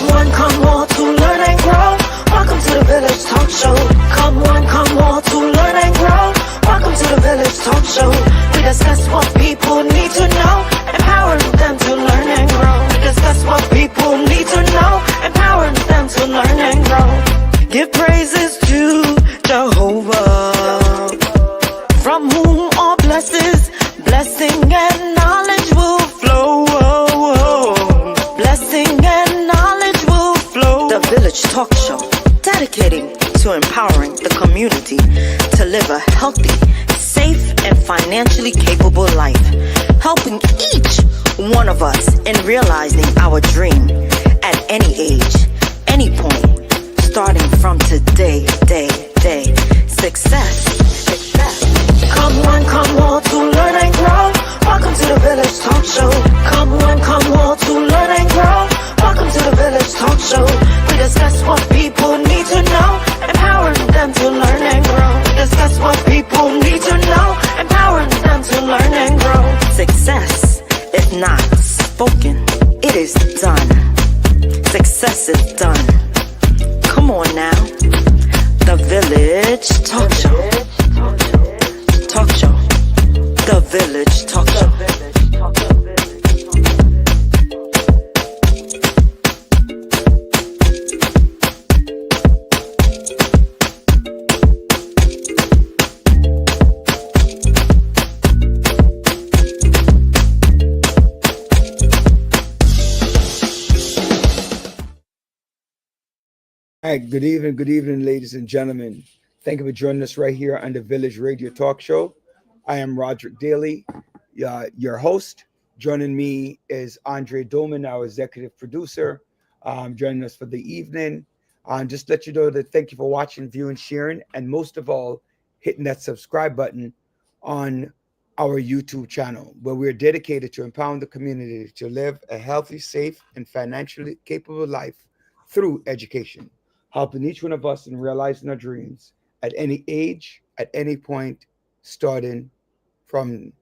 come all to learn and grow. Welcome to the Village Talk Show. Come all to learn and grow. Welcome to the Village Talk Show. We discuss what people need to know, empowering them to learn and grow. We discuss what people need to know, empowering them to learn and grow. Give praises to Jehovah, from whom all blessings, blessing and knowledge will flow. Blessing and knowledge will flow. The Village Talk Show, dedicating to empowering the community to live a healthy, safe, and financially capable life, helping each one of us in realizing our dream at any age, any point, starting from today, day. Success. Come all to learn and grow. Welcome to the Village Talk Show. Come all to learn and grow. Welcome to the Village Talk Show. We discuss what people need to know, empowering them to learn and grow. We discuss what people need to know, empowering them to learn and grow. Success is not spoken, it is done. Success is done. Come on now. The Village Talk Show. Talk Show. The Village Talk Show. All right, good evening, ladies and gentlemen. Thank you for joining us right here on the Village Radio Talk Show. I am Roderick Daly, your host. Joining me is Andre Doman, our executive producer, joining us for the evening. Just let you know that thank you for watching, viewing, sharing, and most of all, hitting that subscribe button on our YouTube channel, where we're dedicated to empowering the community to live a healthy, safe, and financially capable life through education, helping each one of us in realizing our dreams at any age, at any point, starting from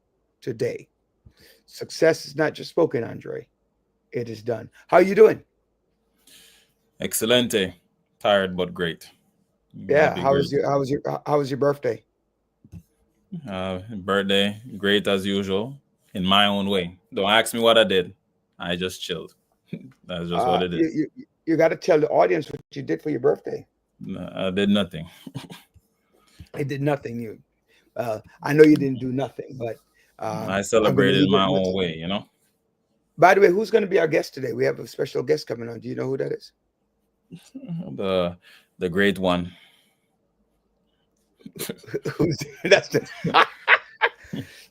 today. Success is not just spoken, Andre. It is done. How are you doing? Excelente. Tired but great. Yeah. How was your birthday? Birthday, great as usual, in my own way. Don't ask me what I did. I just chilled. That's just what it is. You got to tell the audience what you did for your birthday. No, I did nothing. It did nothing. I know you didn't do nothing, but I celebrated my own way, you know. By the way, who's going to be our guest today? We have a special guest coming on. Do you know who that is? The great one.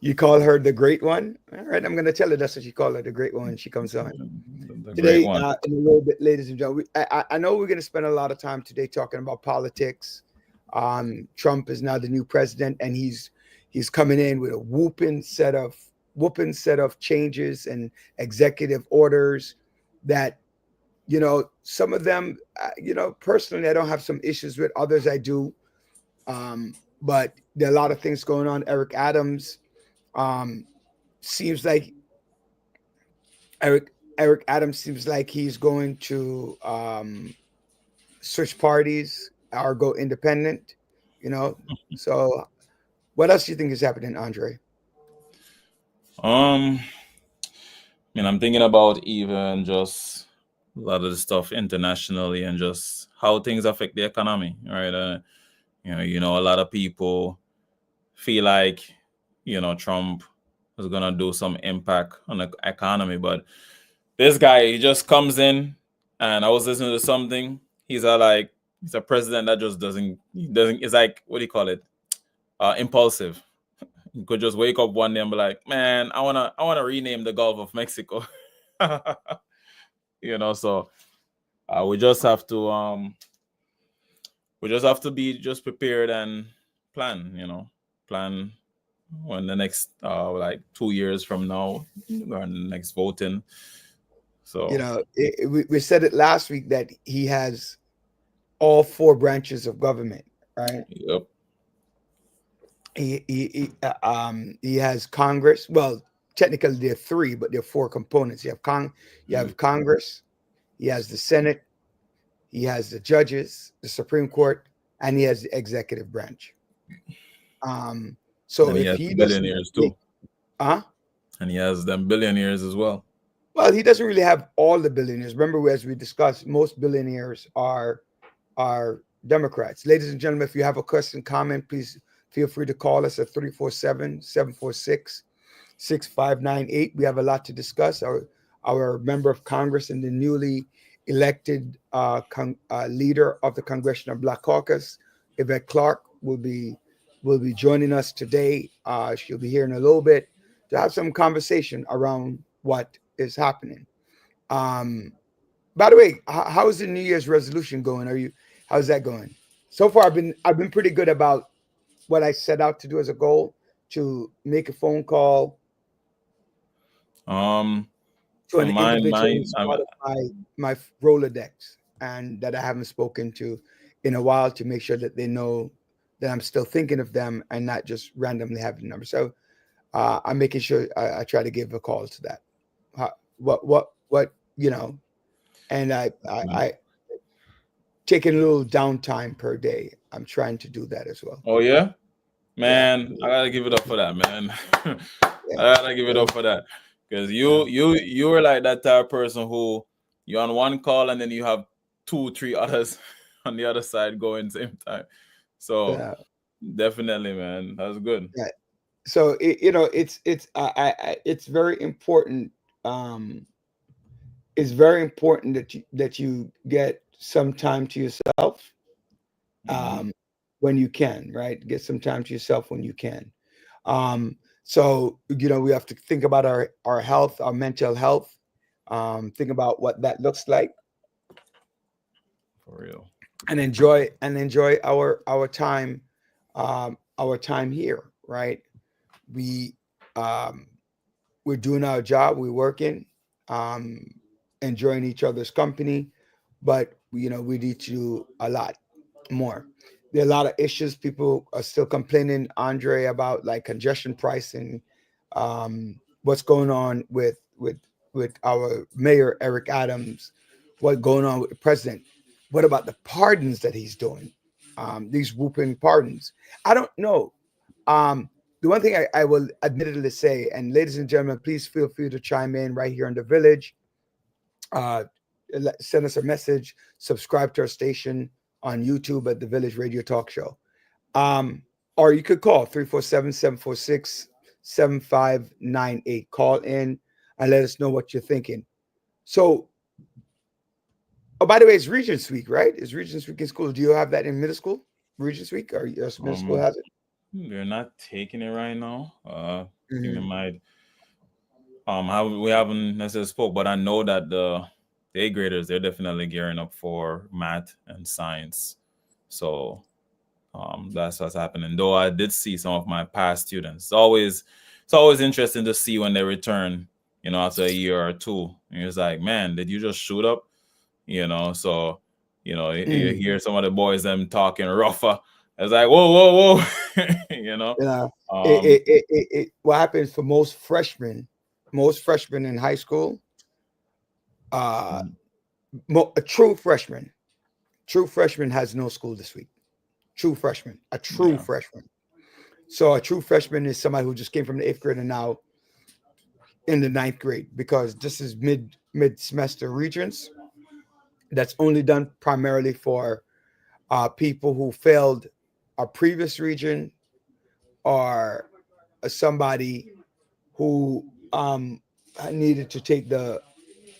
You call her the great one? All right, I'm going to tell her that's what you call her, the great one, when she comes on. Today, in a little bit, ladies and gentlemen, I know we're going to spend a lot of time today talking about politics. Trump is now the new president, and he's coming in with a whooping set of changes and executive orders that, some of them, personally, I don't have some issues with. Others I do. But there are a lot of things going on. Eric Adams seems like he's going to switch parties or go independent, So what else do you think is happening, Andre? I'm thinking about even just a lot of the stuff internationally and just how things affect the economy, right? A lot of people feel like, Trump is going to do some impact on the economy. But this guy, he just comes in, and I was listening to something. He's a president that just doesn't, it's like, what do you call it? Impulsive. You could just wake up one day and be like, man, I want to rename the Gulf of Mexico. So we just have to, be just prepared and plan, plan when the next 2 years from now or the next voting. So, we said it last week that he has all four branches of government, right? Yep. He has Congress. Well, technically there are three, but there are four components. You have Congress, He has the Senate, he has the judges, the Supreme Court, and he has the executive branch. So And he if has he doesn't, billionaires too. huh? And he has them billionaires as well. Well, he doesn't really have all the billionaires. Remember, as we discussed, most billionaires are Democrats. Ladies and gentlemen, if you have a question, comment, please feel free to call us at 347-746-6598. We have a lot to discuss. Our member of Congress and the newly elected leader of the Congressional Black Caucus, Yvette Clarke, will be joining us today. She'll be here in a little bit to have some conversation around what is happening. By the way, how's the New Year's resolution going? How's that going? So far, I've been pretty good about what I set out to do as a goal, to make a phone call Um, to for an mine, individual mine, who's part of my Rolodex and that I haven't spoken to in a while, to make sure that they know that I'm still thinking of them and not just randomly have the number. So I'm making sure I try to give a call to that. What and I taking a little downtime per day. I'm trying to do that as well. oh yeah, Yeah, man, I gotta give it up for that, man. I yeah, gotta give it up for that, because you were like that type of person who you're on one call and then you have 2-3 others on the other side going same time. So yeah. definitely, man, that's good. Yeah. So it's very important. It's very important that you get some time to yourself Mhm. when you can, right? Get some time to yourself when you can. So we have to think about our health, our mental health. Think about what that looks like, For real. and enjoy our time here, right? We we're doing our job, we're working, um, enjoying each other's company, but we need to do a lot more. There are a lot of issues. People are still complaining, Andre, about like congestion pricing, what's going on with our mayor Eric Adams, what's going on with the president. What about the pardons that he's doing? These whooping pardons. I don't know. The one thing I will admittedly say, and ladies and gentlemen, please feel free to chime in right here in the village. Uh, Send us a message, subscribe to our station on YouTube at the Village Radio Talk Show. Or you could call 347-746-7598. Call in and let us know what you're thinking. So, oh, by the way, it's Regents Week, right? It's Regents Week in school. Do you have that in middle school? Regents Week, or yes, middle school Um, has it? they're not taking it right now. I think they Mhm. might. We haven't necessarily spoke, but I know that the A graders, they're definitely gearing up for math and science. So that's what's happening. Though I did see some of my past students. It's always interesting to see when they return, after a year or two. And it's like, man, did you just shoot up? So you Mm. hear some of the boys them talking rougher. It's like, whoa, whoa, whoa. You know, Um, what happens for most freshmen in high school, uh, a true freshman has no school this week. A true yeah, freshman. So a true freshman is somebody who just came from the eighth grade and now in the ninth grade, because this is mid semester regents. That's only done primarily for people who failed a previous region, or somebody who needed to take the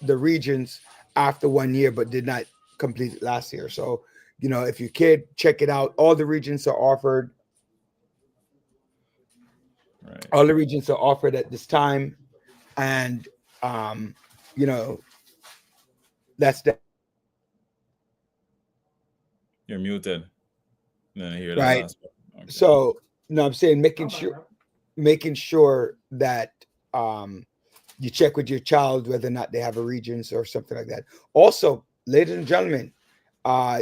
regions after 1 year but did not complete it last year. So, if your kid, check it out. All the regions are offered. right. All the regions are offered at this time, and you know that's that, You're muted. Then I hear that right? last part. Okay. So, no, I'm saying making sure that you check with your child whether or not they have a regions or something like that. Also, ladies and gentlemen,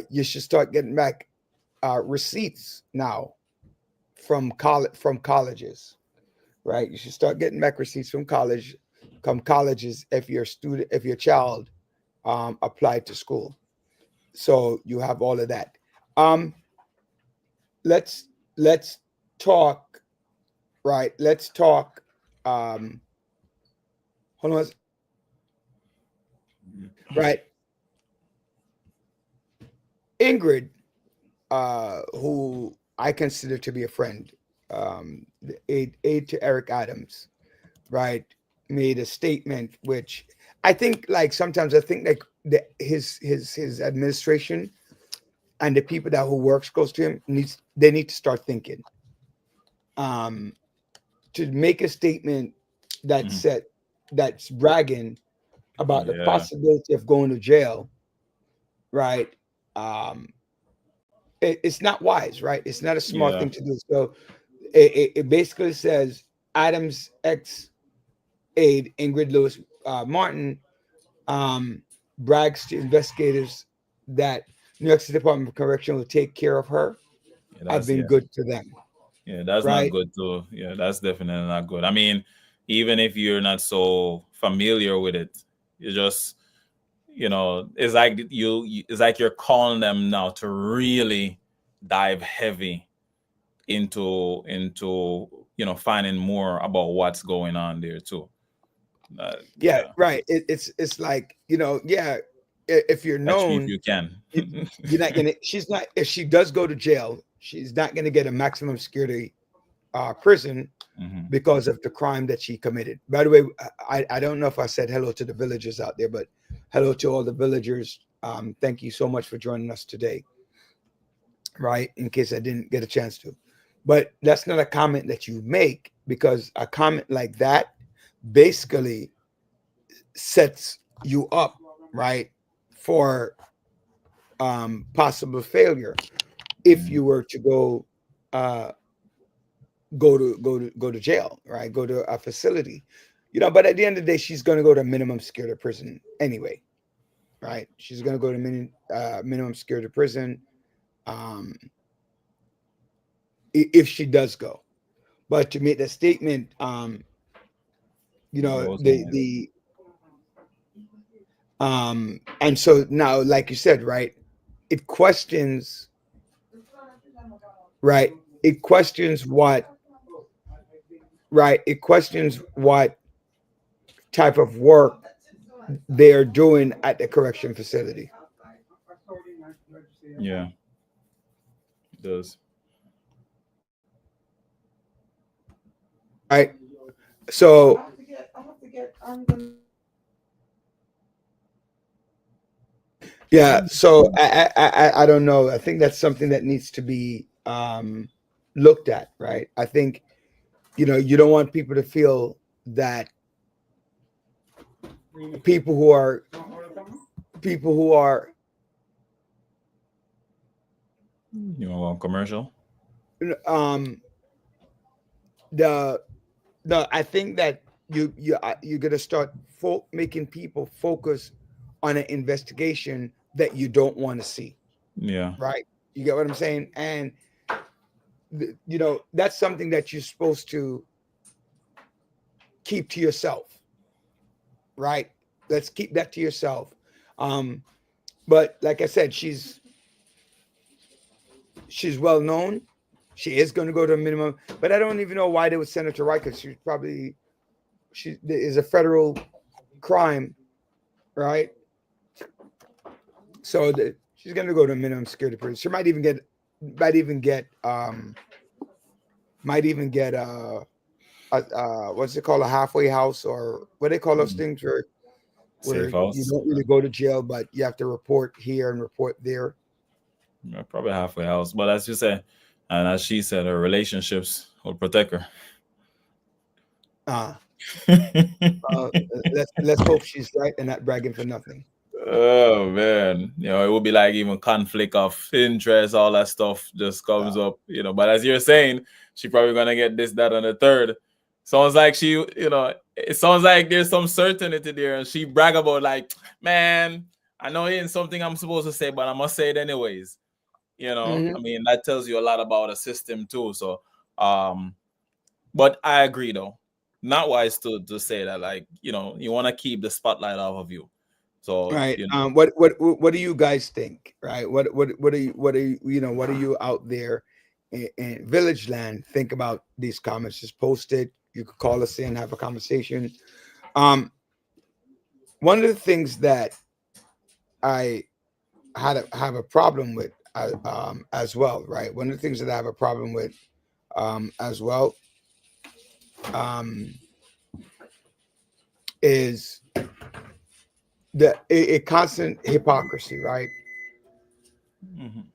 you should start getting back receipts now from colleges, right? You should start getting back receipts from colleges if your child applied to school. So you have all of that. Um, let's talk, right? Let's talk. Hold on, right? Ingrid, who I consider to be a friend, the aide to Eric Adams, right, made a statement which I think, like, sometimes I think like his administration and the people that who works close to him need to start thinking. Um, to make a statement that's set that's bragging about the Yeah. possibility of going to jail, right? Um, it's not wise, right? It's not a smart Yeah. thing to do. So it basically says Adams ex aide Ingrid Lewis Martin brags to investigators that New York City Department of Correction will take care of her. Yeah, I've that's been yeah. good to them, Yeah, that's not right? good too. Yeah, that's definitely not good. I mean, even if you're not so familiar with it, you just, it's like it's like you're calling them now to really dive heavy into finding more about what's going on there too. Yeah, Yeah, right. It's like, yeah, if you're achieve known, you can. you're not gonna. She's not. If she does go to jail, she's not gonna get a maximum security prison Mhm. because of the crime that she committed. By the way, I don't know if I said hello to the villagers out there, but hello to all the villagers. Thank you so much for joining us today. Right, in case I didn't get a chance to, but that's not a comment that you make, because a comment like that basically sets you up, right, for possible failure if you were to uh, go to jail, right? Go to a facility, But at the end of the day, she's going to go to minimum security prison anyway, right? She's going to go to minimum security prison um, if she does go. But to make that statement, It was nice. the and so now, like you said, right, it questions, right? It questions what, right? It questions what type of work they are doing at the correction facility. Yeah, it does. Right. So yeah, so I don't know. I think that's something that needs to be looked at, right? I think, you don't want people to feel that people who are people who are You want one commercial? um the I think that you're gonna start making people focus on an investigation that you don't want to see, Yeah. right? You get what I'm saying? And that's something that you're supposed to keep to yourself, right? Let's keep that to yourself. Um, but like I said, she's well known. She is going to go to a minimum, but I don't even know why they would send her to Rikers. She is a federal crime, right? So she's going to go to a minimum security prison. She might even get what's it called, a halfway house, or what they call those things where Safe you house. don't really go to jail, but you have to report here and report there. Yeah, probably halfway house. But as you said, and as she said, her relationships will protect her. Uh, let's hope she's right and not bragging for nothing. Oh man, it would be like even conflict of interest, all that stuff just comes up, But as you're saying, she probably gonna get this, that, and the third. Sounds like it sounds like there's some certainty there, and she brag about like, man, I know it ain't something I'm supposed to say, but I must say it anyways. Mhm. I mean, that tells you a lot about a system too. So, but I agree though, not wise to say that, like, you want to keep the spotlight off of you. So Right. you know, What do you guys think? Right. What are you out there in Village Land think about these comments? Just post it. You could call us in, have a conversation. Um, one of the things that I have a problem with as well, right? One of the things that I have a problem with as well is a constant hypocrisy, right? mhm.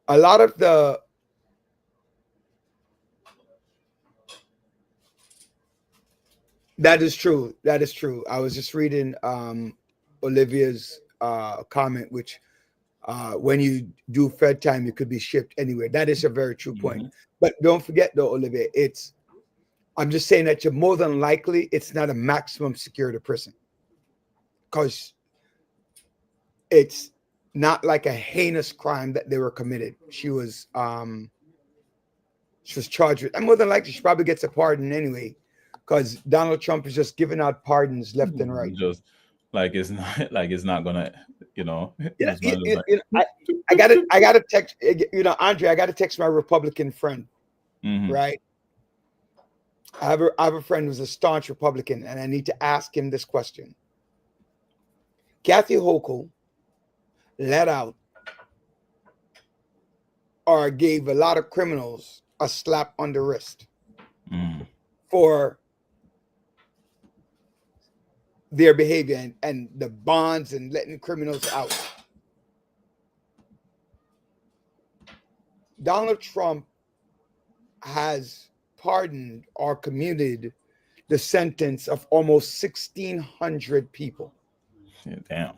A lot of that is true. That is true. I was just reading Olivia's comment, which when you do Fed time, you could be shipped anywhere. That is a very true point. Mhm. But don't forget, though, Olivia, I'm just saying that you're more than likely it's not a maximum security prison because it's not like a heinous crime that they were committed. She was charged with, and more than likely she probably gets a pardon anyway, because Donald Trump is just giving out pardons left and right. Just like it's not like it's not gonna, you know, Yeah, just gonna just like, I got to text, Andre. I got to text my Republican friend, mhm. right? I have a friend who's a staunch Republican, and I need to ask him this question. Kathy Hochul let out or gave a lot of criminals a slap on the wrist for their behavior and the bonds and letting criminals out. Donald Trump has pardoned or commuted the sentence of almost 1,600 people. Yeah, damn.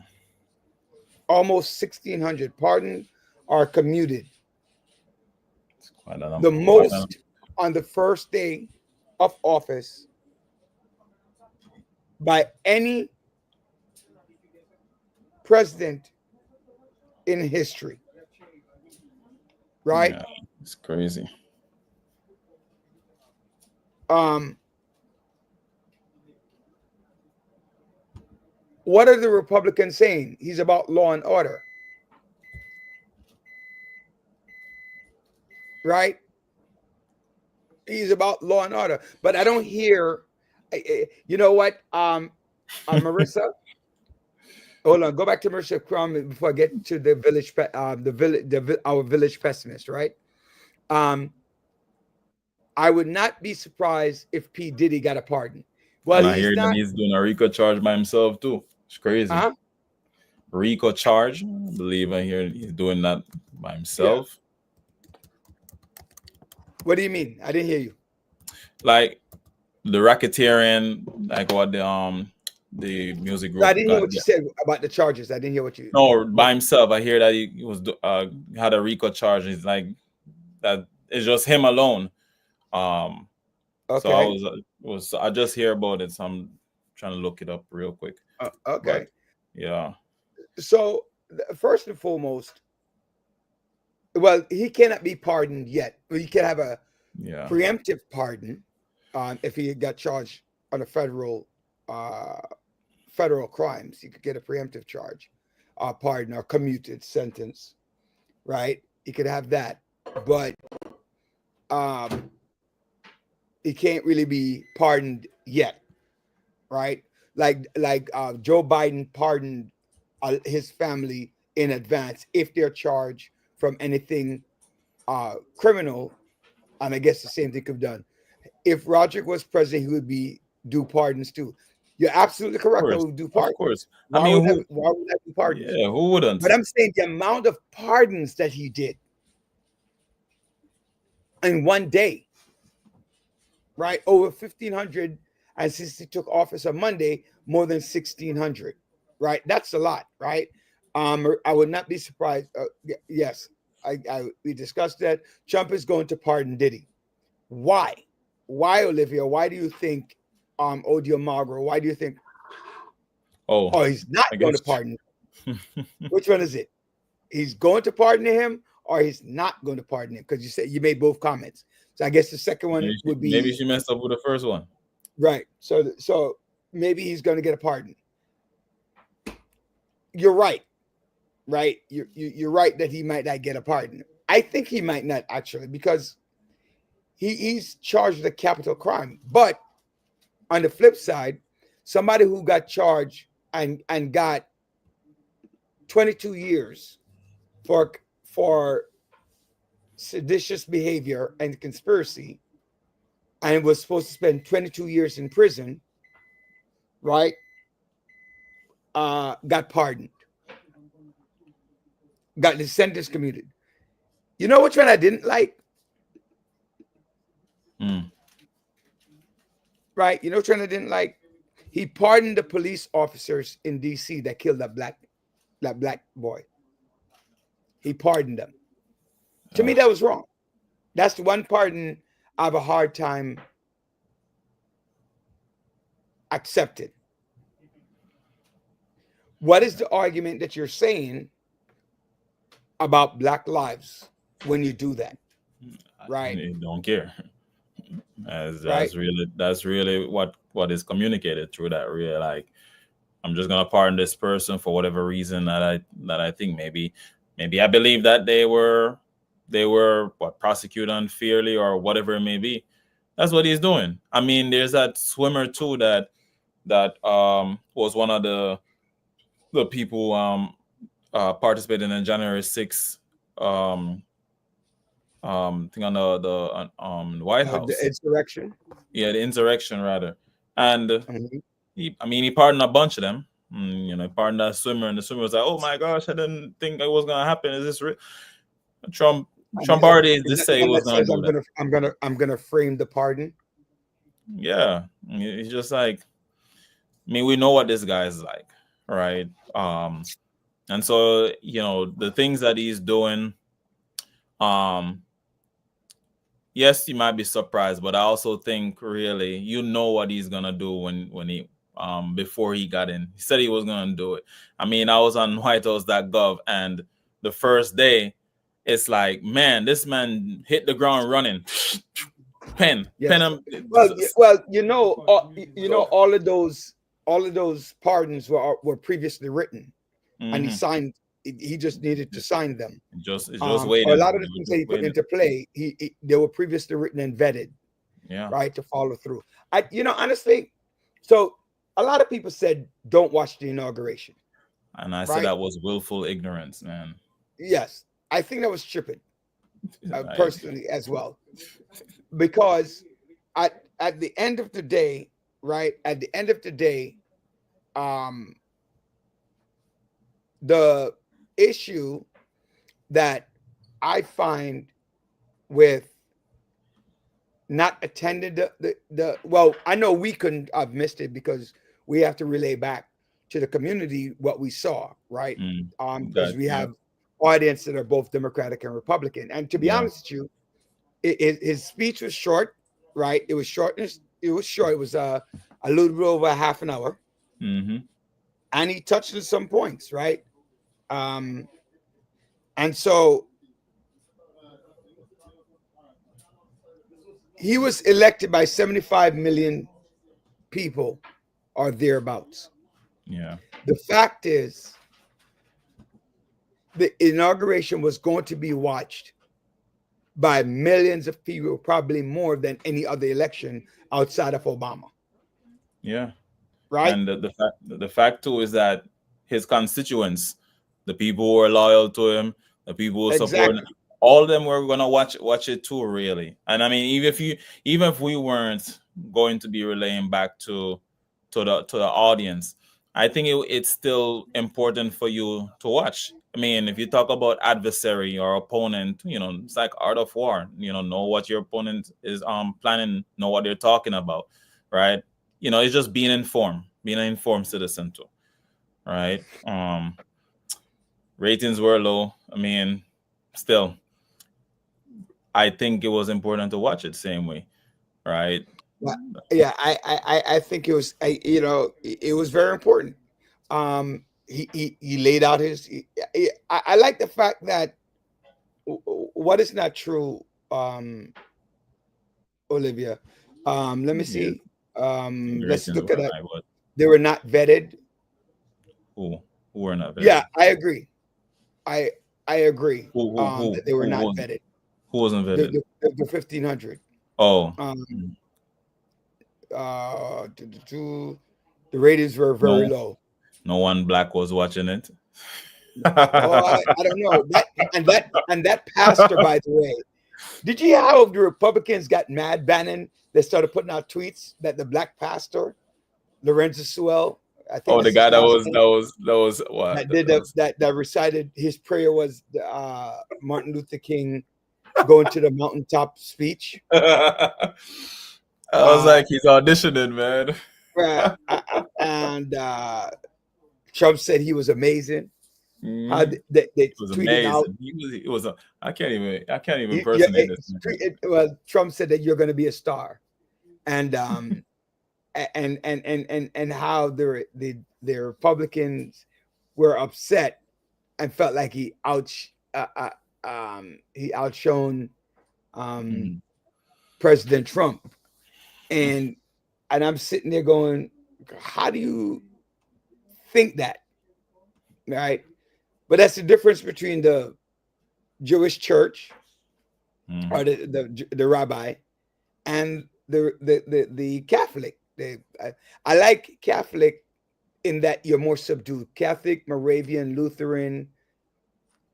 Almost 1,600 pardoned or commuted. It's quite a number. The most on the first day of office by any president in history. Right? Yeah, it's crazy. What are the Republicans saying? He's about law and order. Right? He's about law and order. But I don't hear, you know what? Marissa, hold on. Go back to Marissa Crumb before I get to the village, our village pessimist, right? I would not be surprised if P. Diddy got a pardon. Well, and I hear that he's doing a RICO charge by himself too. It's crazy. RICO charge. I believe I hear he's doing that by himself. What do you mean? I didn't hear you. Like the racketeering, like what the music group. I didn't hear what you said about the charges. I didn't hear what you. No, by himself. I hear that he was had a RICO charge. It's like that. It's just him alone. Okay. So I just hear about it. So I'm trying to look it up real quick. Okay. But, yeah. So first and foremost, well, he cannot be pardoned yet. He can have a preemptive pardon if he got charged on a federal crimes. He could get a preemptive charge, pardon or commuted sentence, right? He could have that, but he can't really be pardoned yet, right? Like Joe Biden pardoned his family in advance if they're charged from anything criminal, and I guess the same thing could be done. If Roderick was president, he would be due pardons too. You're absolutely correct. He would do pardons. Of course. Why would that be pardons? Yeah, who wouldn't? But I'm saying the amount of pardons that he did in one day, right? Over 1,500, and since he took office on Monday, more than 1,600, right? That's a lot, right? I would not be surprised. Yes, we discussed that. Trump is going to pardon Diddy. Why? Why, Olivia? Why do you think, Odio Margaret? Why do you think? Oh, he's not going to pardon him. Which one is it? He's going to pardon him, or he's not going to pardon him? Because you said you made both comments. So I guess the second one would be maybe she messed up with the first one. Right. So maybe he's going to get a pardon. you're right, right? You're right that he might not get a pardon. I think he might not actually because he's charged with a capital crime. But on the flip side, somebody who got charged and got 22 years for seditious behavior and conspiracy and was supposed to spend 22 years in prison, right? Got pardoned, got the sentence commuted. You know which one I didn't like? Right? You know which one I didn't like? He pardoned the police officers in DC that killed that black boy. He pardoned them. To me, that was wrong. That's the one pardon I have a hard time accepting. What is the argument that you're saying about Black lives when you do that? Right. I don't care. That's Right. really what is communicated through that. Really, like, I'm just gonna pardon this person for whatever reason that I think maybe I believe that they were prosecuted unfairly or whatever it may be. That's what he's doing. I mean, there's that swimmer too that was one of the people participating in January 6th thing on the White House. The insurrection. Yeah, the insurrection rather. And Mhm. he pardoned a bunch of them. You know, he pardoned that swimmer, and the swimmer was like, "Oh my gosh, I didn't think it was gonna happen. Is this real?" Trump already just say he was gonna do that. I'm gonna frame the pardon. Yeah, he's just like, I mean, we know what this guy is like, right? And so, you know, the things that he's doing, yes, you might be surprised, but I also think really, you know what he's gonna do when he before he got in. He said he was gonna do it. I mean, I was on whitehouse.gov, and the first day, it's like, man, this man hit the ground running. Pen him. Well, you know, all of those pardons were previously written, and he signed. He just needed to sign them. Just waiting. A lot of the things that he put into play, they were previously written and vetted. Yeah. Right, to follow through. Honestly, so a lot of people said don't watch the inauguration, and I said that was willful ignorance, man. Yes, I think that was stupid, personally as well, because at the end of the day, right? At the end of the day, the issue that I find with not attending the well, I know we couldn't have missed it because we have to relay back to the community what we saw, right? Because we have audience that are both Democratic and Republican. And to be honest with you, his speech was short, right? It was short. It was short. It was a little bit over a half an hour, and he touched on some points, right? And so he was elected by 75 million people or thereabouts. Yeah. The fact is, the inauguration was going to be watched by millions of people, probably more than any other election outside of Obama. Yeah. Right. And the fact too is that his constituents, the people who are loyal to him, the people who support him, all of them were gonna watch it too, really. And I mean, even if we weren't going to be relaying back to the audience, I think it's still important for you to watch. I mean, if you talk about adversary or opponent, you know, it's like art of war. You know what your opponent is planning, know what they're talking about, right? You know, it's just being an informed citizen too, right? Ratings were low. I mean, still, I think it was important to watch it same way, right? Yeah, I think it was, it was very important. He laid out his. I like the fact that what is not true, Olivia. Let me see. Let's look at that. They were not vetted. Who who were not vetted. Yeah, I agree. I agree. Who That they were who not was vetted. who wasn't vetted? The 1500. Oh, Um, the ratings were very no, low. no one black was watching it. Oh, I don't know that pastor, by the way. Did you hear how the Republicans got mad, Bannon? They started putting out tweets that the black pastor, Lorenzo Sewell, I think Oh, the that's guy his that last was name, what? that did that recited his prayer was Martin Luther King going to the mountaintop speech. I was like, he's auditioning, man. And Trump said he was amazing. How they It was tweeted out. amazing. He was. I can't even impersonate this. Well, Trump said that you're going to be a star, and and how the Republicans were upset and felt like he outshone President Trump, and I'm sitting there going, how do you think that, right? But that's the difference between the Jewish church or the rabbi and the Catholic. I like Catholic in that you're more subdued. Catholic, Moravian, Lutheran,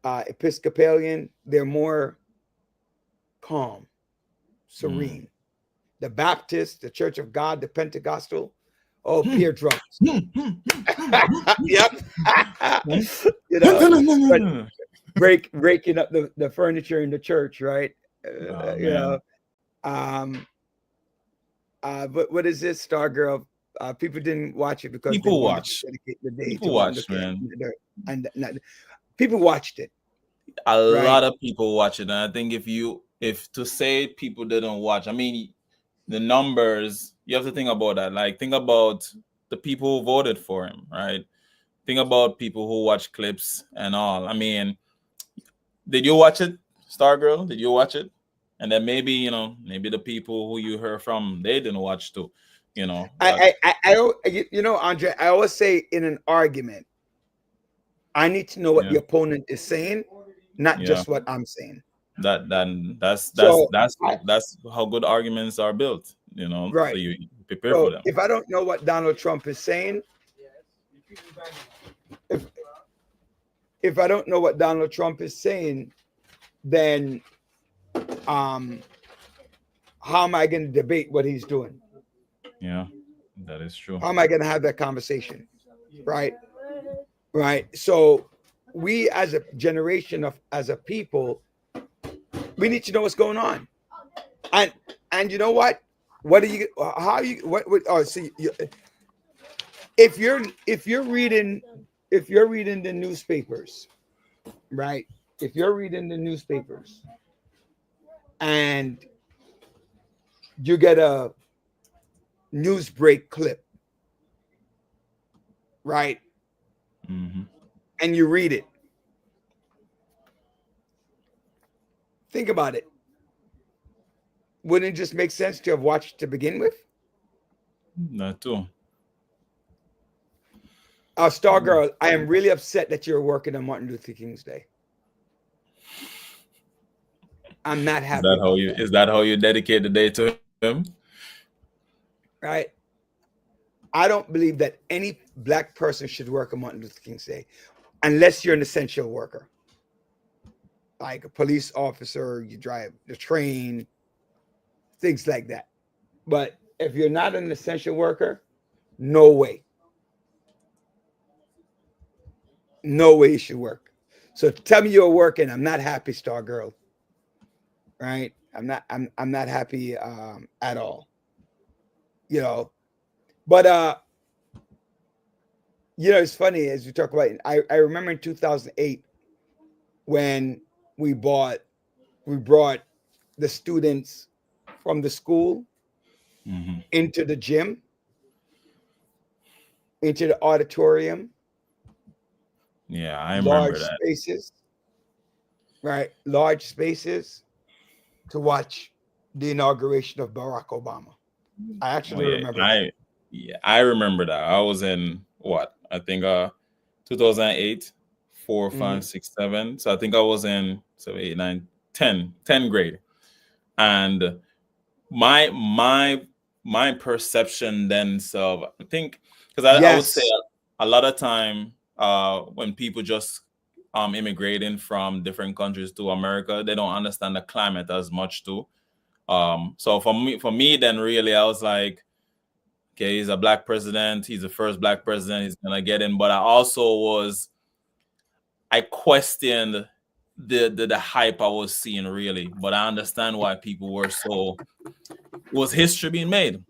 Episcopalian, they're more calm, serene. The Baptist, the Church of God, the Pentecostal, peer drums. Yep. You know, breaking up the furniture in the church, right? You know. But what is this, Stargirl? People didn't watch it because people watch. People watched, man. And people watched it. A lot of people watch it, and I think if to say people didn't watch, I mean, the numbers, you have to think about that. Like, think about the people who voted for him, right? Think about people who watch clips and all. I mean, did you watch it, Stargirl? Did you watch it? And then maybe the people who you heard from, they didn't watch too. I Andre, I always say in an argument, I need to know what the opponent is saying, not just what I'm saying. That's how good arguments are built, right? So you prepare for them. If I don't know what Donald Trump is saying, if I don't know what Donald Trump is saying, then how am I going to debate what he's doing? Yeah, that is true. How am I going to have that conversation? Right. So we as a generation as a people, we need to know what's going on. And you know what? If you're reading the newspapers, right? If you're reading the newspapers and you get a news break clip, right? Mm-hmm. And you read it. Think about it. Wouldn't it just make sense to have watched to begin with? Not too. Stargirl, I am really upset that you're working on Martin Luther King's Day. I'm not happy. Is that how you dedicate the day to him? Right. I don't believe that any black person should work on Martin Luther King's Day unless you're an essential worker. Like a police officer, you drive the train, things like that. But if you're not an essential worker, no way. No way you should work. So tell me you're working. I'm not happy, Stargirl. Right? I'm not happy at all. But it's funny as we talk about it. I remember in 2008 when we brought the students from the school into the gym, into the auditorium. Yeah, I remember that. Large spaces, right? Large spaces to watch the inauguration of Barack Obama. I actually remember that. I remember that. I was in what? I think 2008, 4, Mhm. 5, 6, 7. So I think I was in 7, 8, 9, 10, 10 grade. And my my my perception then, so I think, because I would say Yes. a lot of time when people just immigrating from different countries to America, they don't understand the climate as much too. So for me then really I was like, okay, he's a black president, he's the first black president, he's gonna get in. But I questioned the hype I was seeing really. But I understand why people were so, was history being made,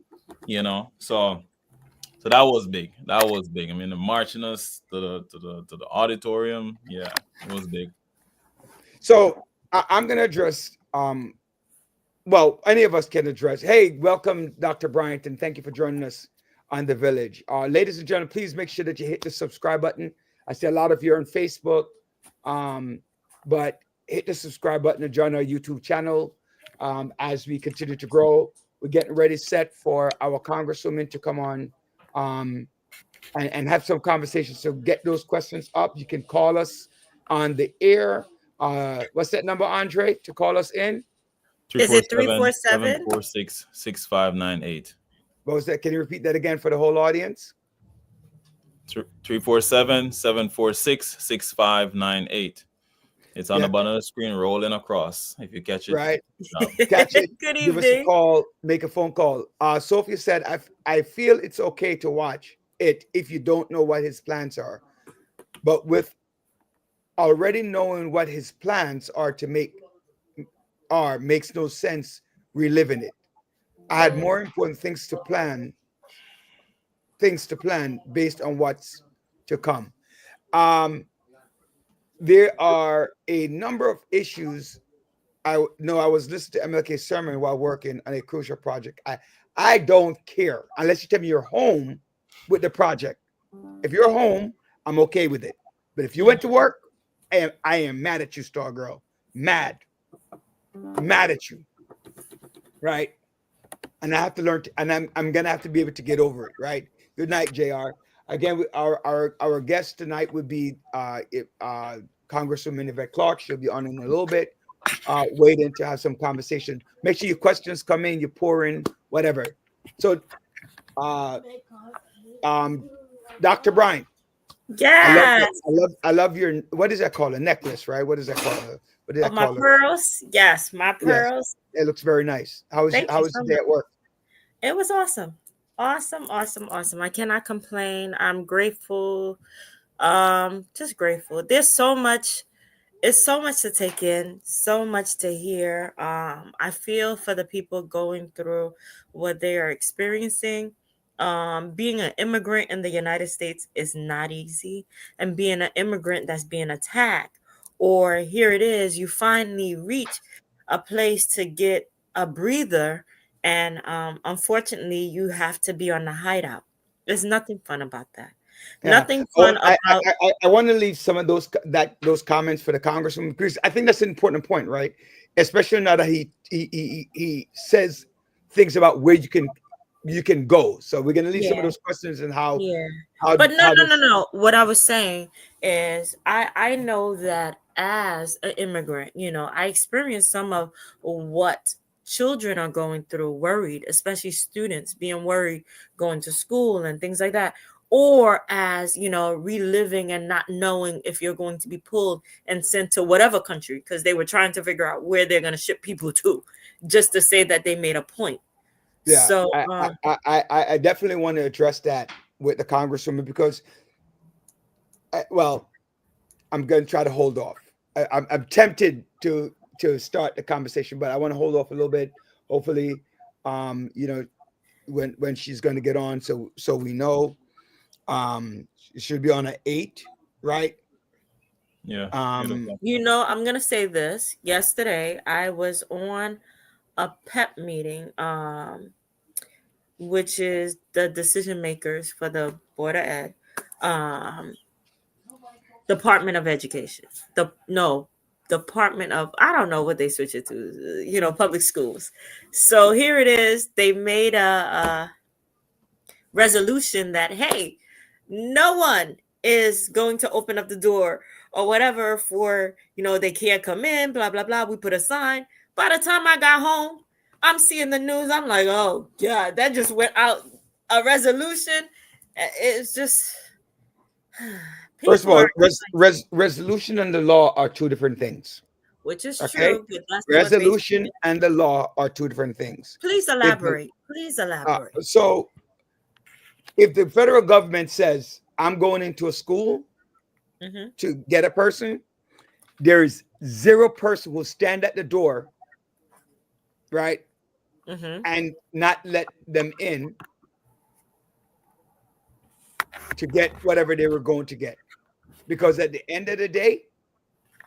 you know. So that was big. That was big. I mean, the marching us to the auditorium, yeah, it was big. So I'm going to address, well, any of us can address. Hey, welcome, Dr. Bryant, and thank you for joining us on The Village. Ladies and gentlemen, please make sure that you hit the subscribe button. I see a lot of you are on Facebook, but hit the subscribe button to join our YouTube channel as we continue to grow. We're getting ready, set for our Congresswoman to come on and have some conversations. So get those questions up. You can call us on the air. What's that number, Andre, to call us in? Is it 347 347? 746 6598. What was that? Can you repeat that again for the whole audience? 347 746 6598. It's on the Yeah, bottom of the screen, rolling across. If you catch it, right. um, Catch it. Good Give us a evening. call. Make a phone call. Sophia said, I feel it's okay to watch it if you don't know what his plans are. But with already knowing what his plans are to make are makes no sense reliving it. I had more important things to plan based on what's to come. Um, there are a number of issues. I know I was listening to MLK's sermon while working on a crucial project. I don't care unless you tell me you're home with the project. If you're home, I'm okay with it. But if you went to work, I am mad at you, Star Girl. Mad at you, right? And I have to learn, and I'm gonna have to be able to get over it, right? Good night, Jr. Again, our guest tonight would be Congresswoman Yvette Clarke. She'll be on in a little bit. Waiting to have some conversation. Make sure your questions come in, you pour in, whatever. So, Dr. Bryant, Yes. I love your, what is that called? A necklace, right? What is that called? What do Oh, that my call it? pearls. Yes, my Yes, pearls. it looks very nice. How Thank was you the so day much. at work? It was awesome. Awesome, awesome, awesome. I cannot complain. I'm grateful. Just grateful. There's so much, it's so much to take in, so much to hear. I feel for the people going through what they are experiencing. Being an immigrant in the United States is not easy, and being an immigrant that's being attacked, or here it is, you finally reach a place to get a breather, and unfortunately, you have to be on the hideout. There's nothing fun about that. Yeah. Nothing Oh, fun about. I want to leave some of those comments for the congresswoman because I think that's an important point, right? Especially now that he says things about where you can go. So we're gonna leave some of Yeah. those questions and how Yeah. how But no, how no, no, this. no. What I was saying is I know that as an immigrant, I experienced some of what children are going through, worried, especially students being worried going to school and things like that. Or as, reliving and not knowing if you're going to be pulled and sent to whatever country because they were trying to figure out where they're going to ship people to just to say that they made a point. Yeah, So, I definitely want to address that with the congresswoman because, well, I'm going to try to hold off. I'm tempted to start the conversation, but I want to hold off a little bit. Hopefully, when she's going to get on, so we know. It should be on an 8, right? yeah. Um, Beautiful. I'm going to say this. Yesterday, I was on a PEP meeting, which is the decision makers for the Board of Ed, um, Department of Education. Department of, I don't know what they switch it to, public schools. So here it is. They made a resolution that, hey, no one is going to open up the door or whatever for, they can't come in, blah, blah, blah. We put a sign. By the time I got home, I'm seeing the news. I'm like, oh, God, that just went out a resolution. It's just. First of all, resolution and the law are two different things. Which is okay? True. But that's resolution and the law are two different things. Please elaborate. Please elaborate. So, if the federal government says, I'm going into a school to get a person, there is 0 person who will stand at the door, right? And not let them in to get whatever they were going to get. Because at the end of the day,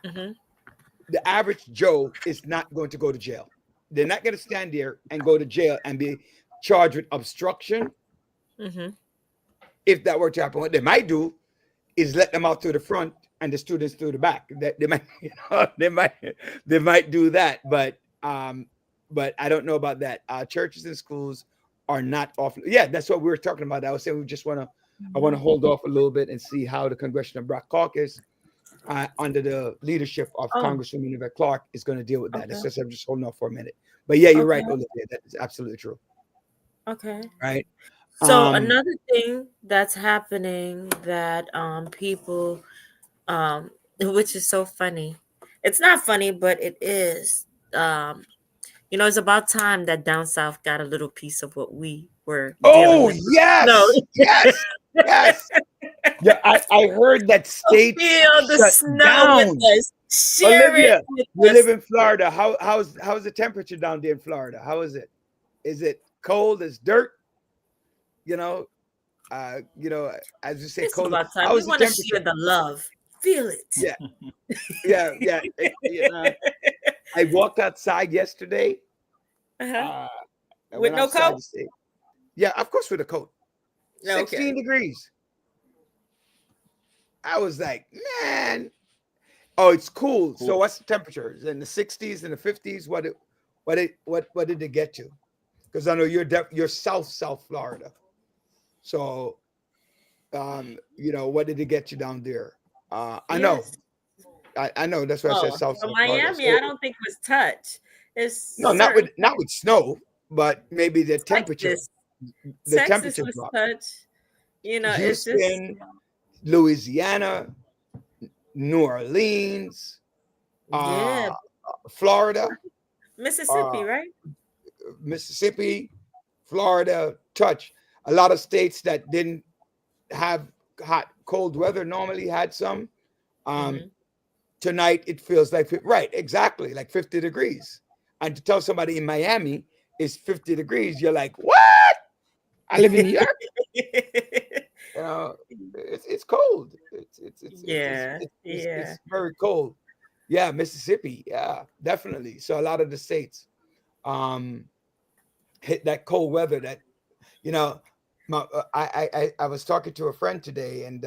the average Joe is not going to go to jail. They're not going to stand there and go to jail and be charged with obstruction. If that were to happen, what they might do is let them out to the front and the students through the back. They might, they might do that, but I don't know about that. Churches and schools are not off. Yeah, that's what we were talking about. I was saying I want to hold off a little bit and see how the Congressional Black Caucus, under the leadership of Congresswoman Yvette Clarke, is going to deal with that. Okay. It's just I'm just holding off for a minute. But yeah, you're right, Olivia. That is absolutely true. Okay. Right. So another thing that's happening that people, which is so funny. It's not funny, but it is. It's about time that down south got a little piece of what we were. Yes, yes, yes. Yeah, I heard that state feel the snow down. With us. Share Olivia, it with you us. live in Florida. How's the temperature down there in Florida? How is it? Is it cold as dirt? As you say, It's cold. about time. We want to share the love. Feel it. Yeah. I walked outside yesterday. With no coat? Yeah, of course with a coat. Okay. 16 degrees. I was like, man. Oh, it's cool. So what's the temperature? Is it in the 60s and the 50s? What did it get to? Because I know you're South Florida. So what did it get you down there? I know. I know. That's why I said South Miami, Florida. I don't think was touch. It's not with snow, but maybe the temperature. The Texas temperature was drop. touch. Houston, it's just Louisiana, New Orleans, Florida, Mississippi, right? Mississippi, Florida, touch. A lot of states that didn't have cold weather normally had some. Tonight it feels like exactly like 50 degrees. And to tell somebody in Miami it's 50 degrees, you're like, what? I live in New York. It's cold. It's very cold. Yeah, Mississippi. Yeah, definitely. So a lot of the states hit that cold weather. That I was talking to a friend today, and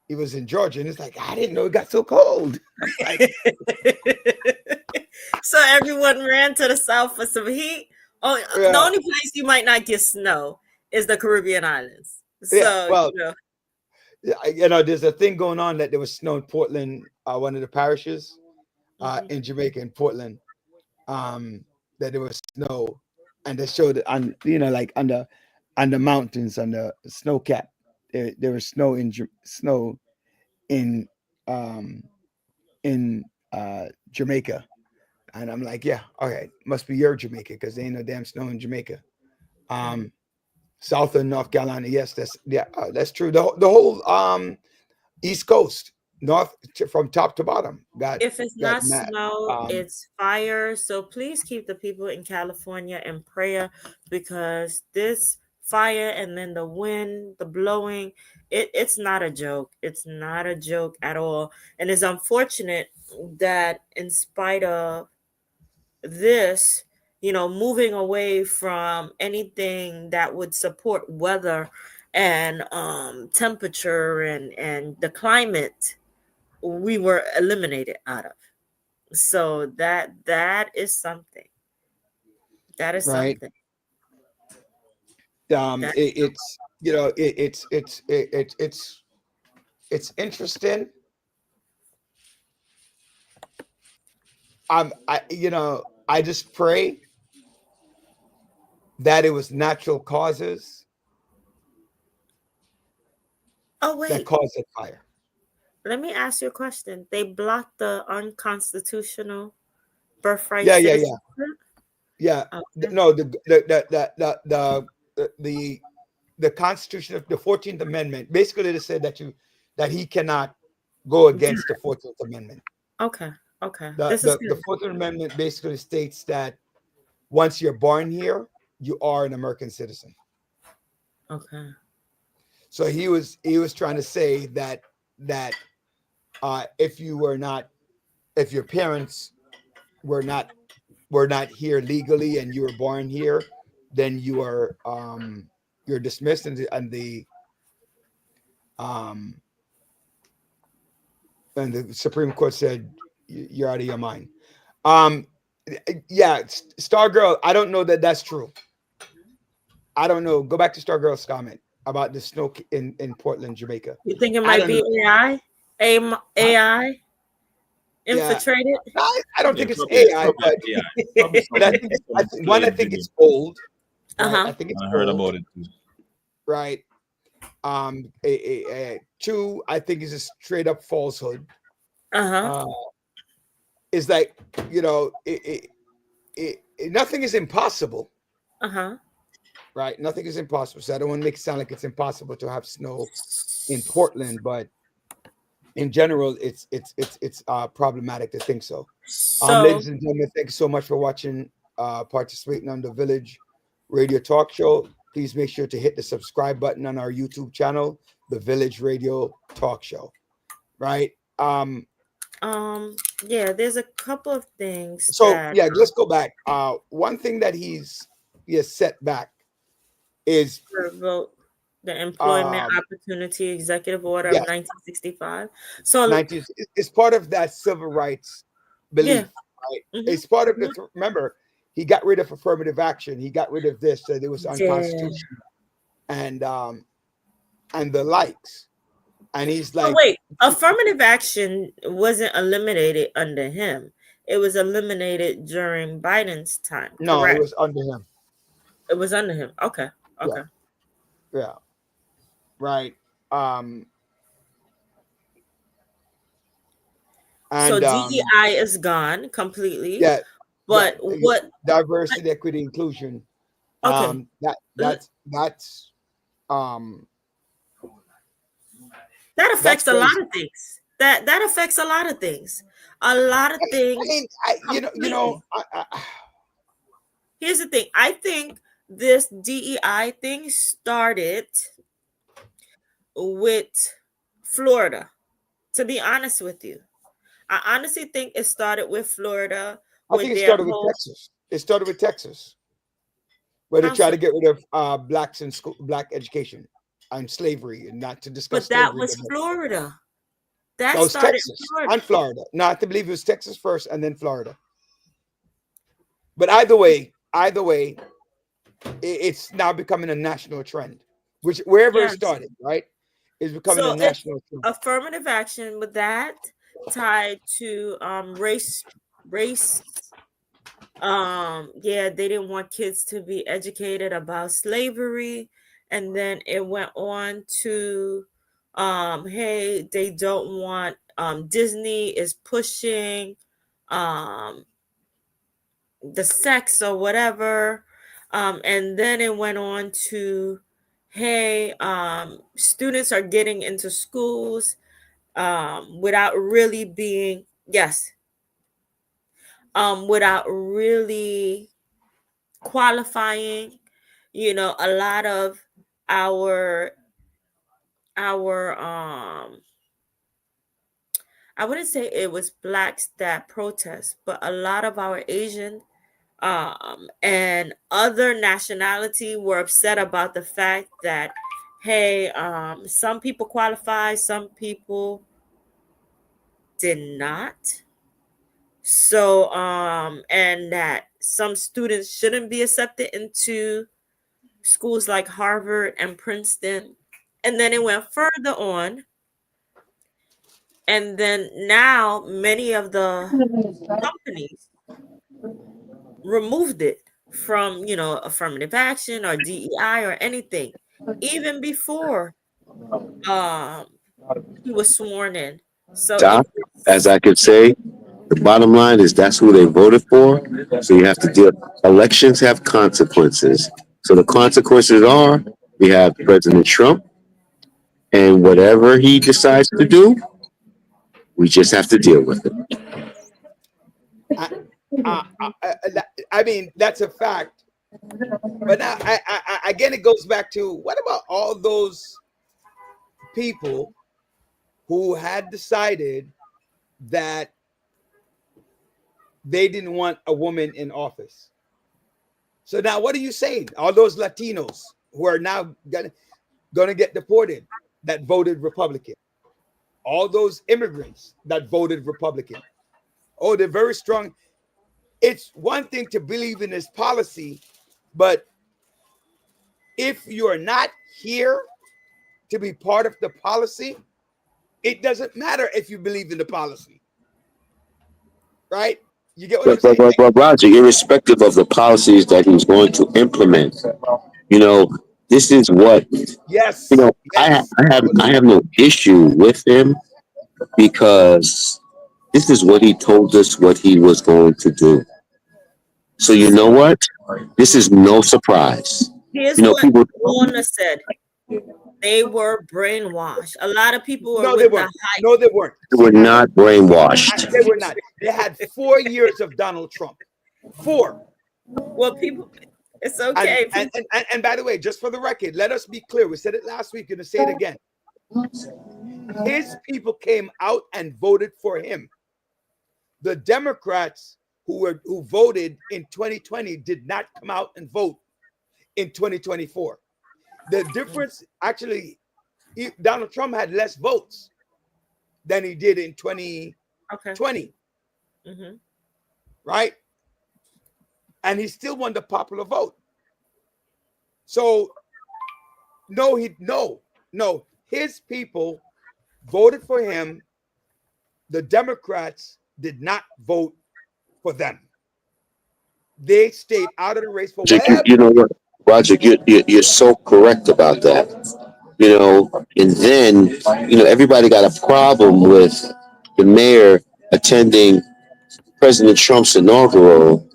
he was in Georgia, and it's like I didn't know it got so cold. So everyone ran to the south for some heat. The only place you might not get snow is the Caribbean islands. So there's a thing going on that there was snow in Portland, one of the parishes in Jamaica, in Portland, that there was snow, and they showed it on on the mountains, on the snow cap. There was snow in Jamaica. And I'm like, yeah, okay, must be your Jamaica, because there ain't no damn snow in Jamaica. South of North Carolina, yes, that's true. The whole East Coast, north from top to bottom. If it's not snow, it's fire. So please keep the people in California in prayer, because this fire and then the wind, the blowing, it's not a joke. It's not a joke at all. And it's unfortunate that in spite of this, moving away from anything that would support weather and temperature and the climate, we were eliminated out of. So that is something. That is right. something. it's interesting. I just pray that it was natural causes Oh that wait, caused the fire. let me ask you a question. They blocked the unconstitutional birthright Yeah, yeah, citizenship. yeah, yeah. Okay. No, the Constitution of the 14th Amendment basically they said that he cannot go against the 14th Amendment. Okay. Okay. The This is the, the good. 14th Amendment basically states that once you're born here, you are an American citizen. Okay. So he was trying to say that if your parents were not here legally and you were born here, then you're dismissed, um and the Supreme Court said you're out of your mind. Um, yeah, Stargirl. I don't know that that's true. I don't know. Go back to Stargirl's comment about the snow in Portland, Jamaica. You think it I might don't be know. AI? AI Yeah, infiltrated? I don't Yeah, think it's probably, AI, probably, yeah, probably but I some think some I slave think video. it's old, right? Uh-huh. I think it's I heard old, about it too. right? Two, I think is a straight up falsehood. Uh-huh. Uh, is like nothing is impossible, Uh-huh. right? Nothing is impossible. So I don't want to make it sound like it's impossible to have snow in Portland, but in general, it's problematic to think so. So Ladies and gentlemen, thank you so much for watching, participating on the Village Radio Talk Show. Please make sure to hit the subscribe button on our YouTube channel, the Village Radio Talk Show. Right. yeah, there's a couple of things So that yeah, let's go back. One thing that he has set back is revoke the Employment um Opportunity Executive Order of yeah, 1965. So 19 it's part of that civil rights yeah. belief, right? Mhm, It's part of mhm. remember, he got rid of affirmative action, he got rid of this, that it was Yeah. unconstitutional and the likes. And he's Oh like, wait, affirmative action wasn't eliminated under him. It was eliminated during Biden's time, no, it correct? was under him. It was under him. Okay. Yeah, Okay. yeah, right. So And DEI is gone completely. yeah, But what diversity, equity, inclusion. okay. That's That that's affects a lot crazy. of things. That affects a lot of things. A lot of I things mean, completely. Here's the thing. I think this DEI thing started with Florida, to be honest with you. I honestly think it started with Florida I with think it their started with whole Texas. It started with Texas, where they how try so, to get rid of blacks in school, black education, and slavery, and not to discuss but that slavery. was Florida. That That was started Texas Florida. and Florida. No, I believe it was Texas first, and then Florida. But either way, it's now becoming a national trend. Which wherever it Yes. started, right, is becoming a So it's national trend. affirmative action with that tied to race yeah, they didn't want kids to be educated about slavery, and then it went on to hey, they don't want Disney is pushing um the sex or whatever, and then it went on to hey, students are getting into schools without really being yes, without really qualifying. A lot of our our I wouldn't say it was blacks that protest, but a lot of our Asian and other nationality were upset about the fact that hey, some people qualify, some people did not. So and that some students shouldn't be accepted into schools like Harvard and Princeton. And then it went further on. And then now many of the companies removed it from, affirmative action or DEI or anything, even before he was sworn in. So Doc, as I could say, the bottom line is that's who they voted for. So you have to deal. Elections have consequences. So the consequences are we have President Trump, and whatever he decides to do, we just have to deal with it. I mean, that's a fact. But now, again, it goes back to what about all those people who had decided that they didn't want a woman in office? So now, what are you saying? All those Latinos who are now going to get deported that voted Republican, all those immigrants that voted Republican. Oh, they're very strong. It's one thing to believe in this policy, but if you're not here to be part of the policy, it doesn't matter if you believe in the policy, right? You get what I'm saying? But Roger, irrespective of the policies that he's going to implement, this is what Yes. I have no issue with him because this is what he told us what he was going to do. So you know what? This is no surprise. Here's what Lorna said. They were brainwashed. A lot of people were No, they weren't. No, they weren't. They were not brainwashed. They were not. They had 4 years of Donald Trump. 4. Well, people, it's okay. And by the way, just for the record, let us be clear. We said it last week, gonna say it again. His people came out and voted for him. The Democrats who voted in 2020 did not come out and vote in 2024. The difference, actually, Donald Trump had less votes than he did in 2020. Mm-hmm. Right? And he still won the popular vote. So, no, his people voted for him. The Democrats did not vote for them. They stayed out of the race for whatever. You know what, Roger, you're so correct about that. And then, everybody got a problem with the mayor attending President Trump's inaugural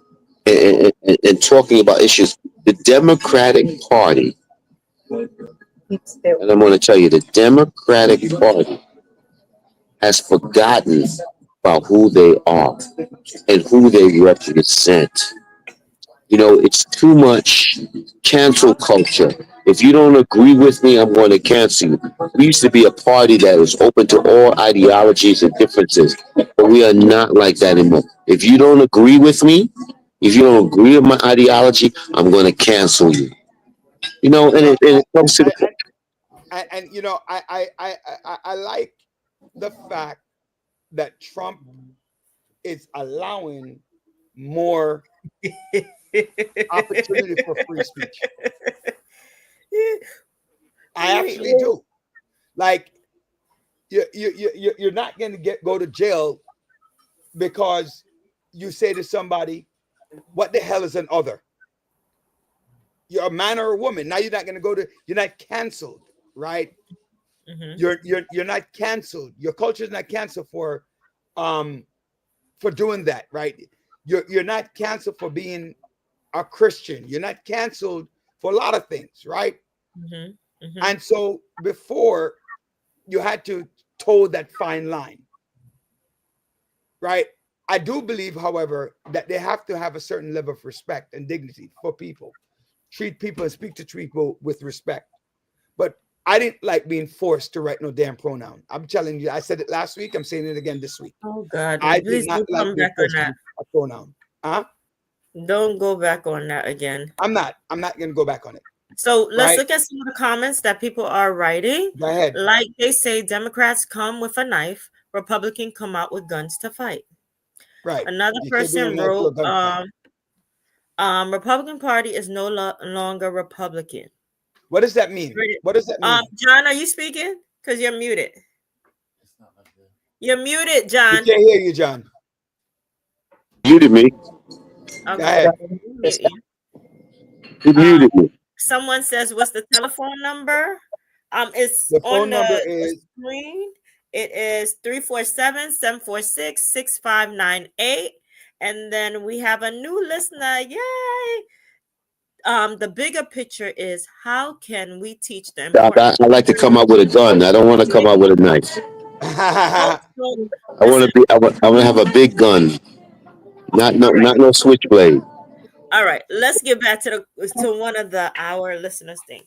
and talking about issues. The Democratic Party, and I'm going to tell you, the Democratic Party has forgotten about who they are and who they represent. It's too much cancel culture. If you don't agree with me, I'm going to cancel you. We used to be a party that was open to all ideologies and differences, but we are not like that anymore. If you don't agree with me, if you don't agree with my ideology, I'm going to cancel you. And it comes to the I like the fact that Trump is allowing more opportunity for free speech. I actually do. Like, you're not going to go to jail because you say to somebody, "What the hell is an other?" You're a man or a woman. Now you're not going to you're not canceled, right? Mm-hmm. You're not canceled. Your culture is not canceled for doing that, right? You're not canceled for being a Christian. You're not canceled for a lot of things, right? Mm-hmm. Mm-hmm. And so before, you had to toe that fine line, right? I do believe, however, that they have to have a certain level of respect and dignity for people. Treat people and speak to people with respect. But I didn't like being forced to write no damn pronoun. I'm telling you, I said it last week. I'm saying it again this week. Oh God! I did not like being forced to write a pronoun. Don't go back on that again. I'm not going to go back on it. So let's look at some of the comments that people are writing. Go ahead. Like they say, Democrats come with a knife, Republicans come out with guns to fight. Right. Another person wrote, Republican Party is no longer Republican. What does that mean? What does that mean? John, are you speaking? Because you're muted. You're muted, We John. can't hear you, John. Muted me. Go Okay. ahead. Mute you. He muted me. Someone says, "What's the telephone number?" It's The phone on number the is screen. It is 347-746-6598. And then we have a new listener. Yay! The bigger picture is, how can we teach them? I like to come out with a gun. I don't want to come out with a knife. I want to have a big gun, not no switchblade. All right, let's get back to one of our listeners' thing.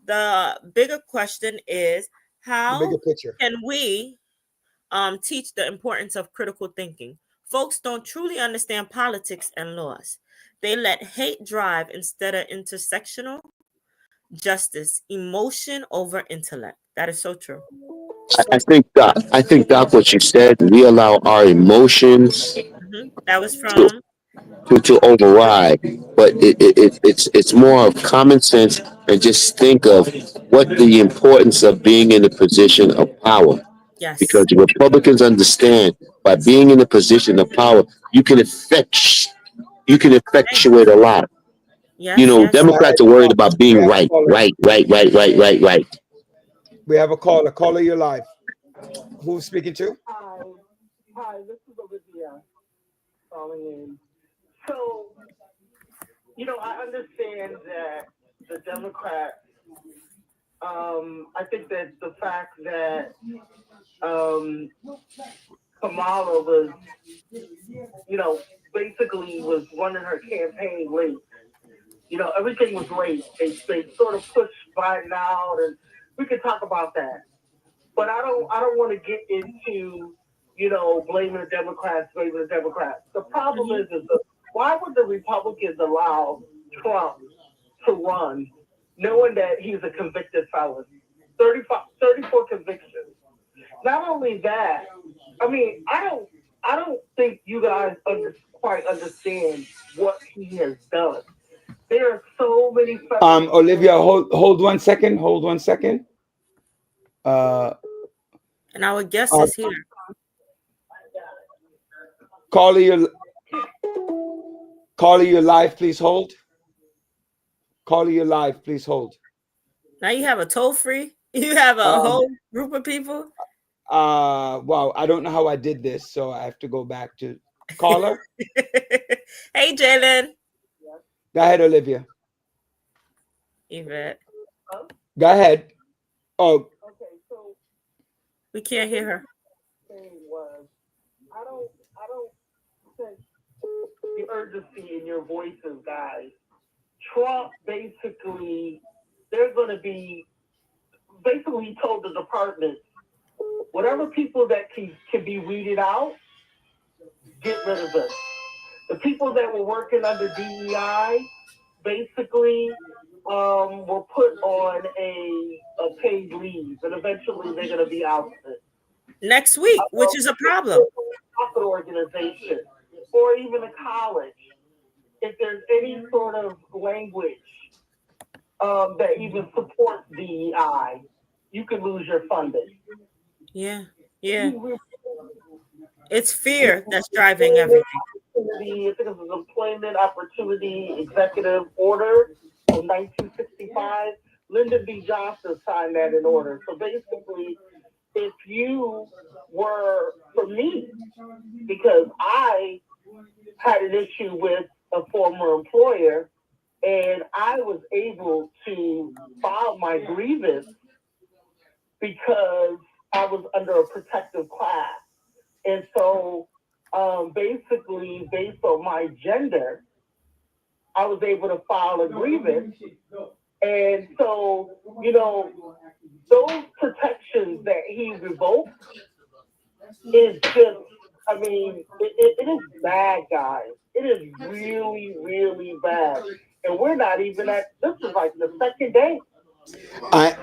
The bigger question is, how bigger picture. can we teach the importance of critical thinking? Folks don't truly understand politics and laws. They let hate drive instead of intersectional justice, emotion over intellect. That is so true. I think Doc, what you said, we allow our emotions That was from to override, but it's more of common sense, and just think of what the importance of being in a position of power. yes, Because Republicans understand, by being in a position of power, you can effectuate a lot. yes, You know, yes. Democrats are worried about being right. We have a caller. Caller, you're live. Who's speaking to? Hi, this is Olivia calling in. So, you know, I understand that the Democrats, I think that the fact that Kamala was, you know, basically was running her campaign late. You know, everything was late. They sort of pushed Biden out, and we could talk about that. But I don't want to get into, you know, blaming the Democrats. The problem is why would the Republicans allow Trump to run, knowing that he's a convicted felon? 34 convictions. Not only that, I mean, I don't think you guys quite understand what he has done. There are so many. Olivia, hold 1 second. Hold 1 second. And our guest is here. Caller, you're live. Please hold. Caller, you're live. Please hold. Now you have a toll free. You have a whole group of people. Wow, I don't know how I did this, so I have to go back to caller. Hey, Jalen. Go ahead, Olivia. Yvette. Go ahead. Oh, Okay, so We can't hear her. thing was, I don't sense the urgency in your voices, guys. Trump basically, they're going to be, basically he told the department, whatever people that can be weeded out, get rid of them. The people that were working under DEI basically were put on a paid leave, and eventually they're going to be ousted. Next week, which is a problem. Profit organization or even a college, if there's any sort of language that even supports DEI, you can lose your funding. Yeah. It's fear that's driving everything. I think it was Employment Opportunity Executive Order of 1965. Lyndon B. Johnson signed that in order. So basically, if you were, for me, because I had an issue with a former employer, and I was able to file my grievance because I was under a protective class. And so basically, based on my gender, I was able to file a grievance. And so, you know, those protections that he revoked is just, I mean, it is bad, guys. It is really, really bad. And we're not even at, this is like the second day. I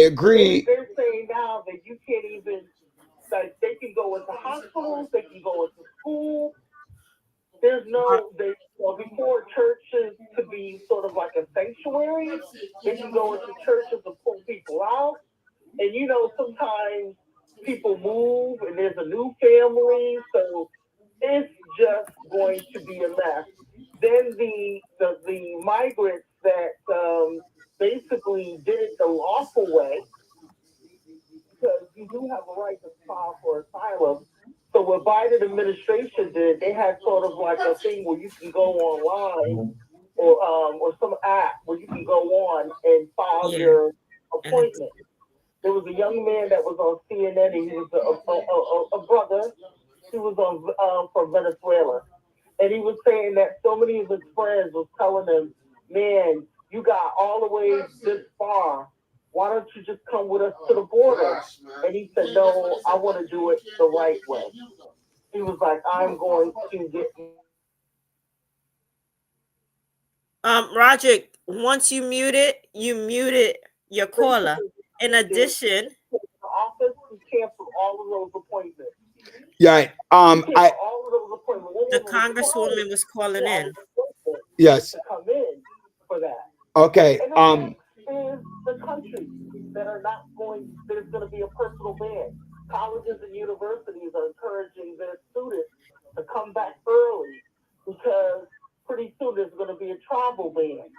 agree. They're saying now that you can't even, like, they can go into hospitals, they can go into school. There's no, before churches could be sort of like a sanctuary, they can go into churches and pull people out. And you know, sometimes people move and there's a new family, so it's just going to be a mess. Then the migrants that basically did it the lawful way, because you do have a right to file for asylum. So what Biden administration did, they had sort of like a thing where you can go online or some app where you can go on and file your appointment. There was a young man that was on CNN, and he was a brother. He was on from Venezuela, and he was saying that so many of his friends was telling him, "Man, you got all the way this far. Why don't you just come with us to the border?" And he said, "No, I want to do it the right way." He was like, "I'm going to get." Roger, once you muted your caller. In addition, the office canceled all of those appointments. Yeah. All of those appointments. The congresswoman was calling in. Yes. To come in for that. Okay. And is the country that are not going. There's going to be a personal ban. Colleges and universities are encouraging their students to come back early because pretty soon there's going to be a travel ban.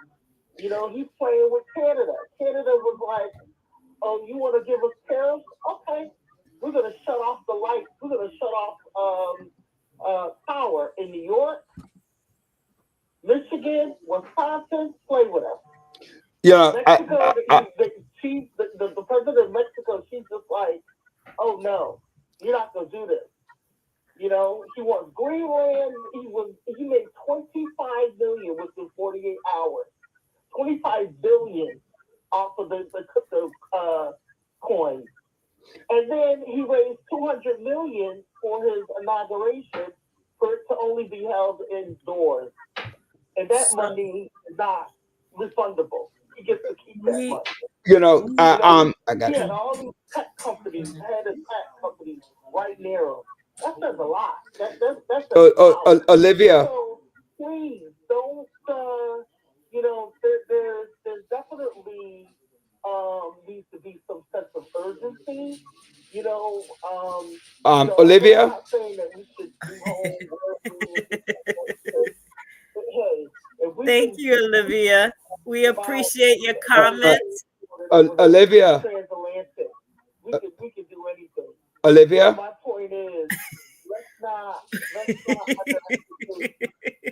You know, he's playing with Canada. Canada was like, "Oh, you want to give us tariffs? Okay, we're going to shut off the lights. We're going to shut off power in New York, Michigan, Wisconsin. Play with us." Yeah. Mexico, the president of Mexico, she's just like, "Oh no, you're not going to do this." You know, he wants Greenland. He made $25 million within 48 hours. $25 billion off of the crypto coin, and then he raised $200 million for his inauguration for it to only be held indoors, and that money is not refundable. He gets to keep that money. You know, I got he had all these tech companies, head of tech companies right near him. That says a lot. That's Olivia. So please don't. You know, there's definitely needs to be some sense of urgency. You know, Olivia. I'm not saying that we should do hey, thank you, Olivia. We appreciate your comments. Olivia. Transatlantic. We could do anything. Olivia. My point is, let's not underestimate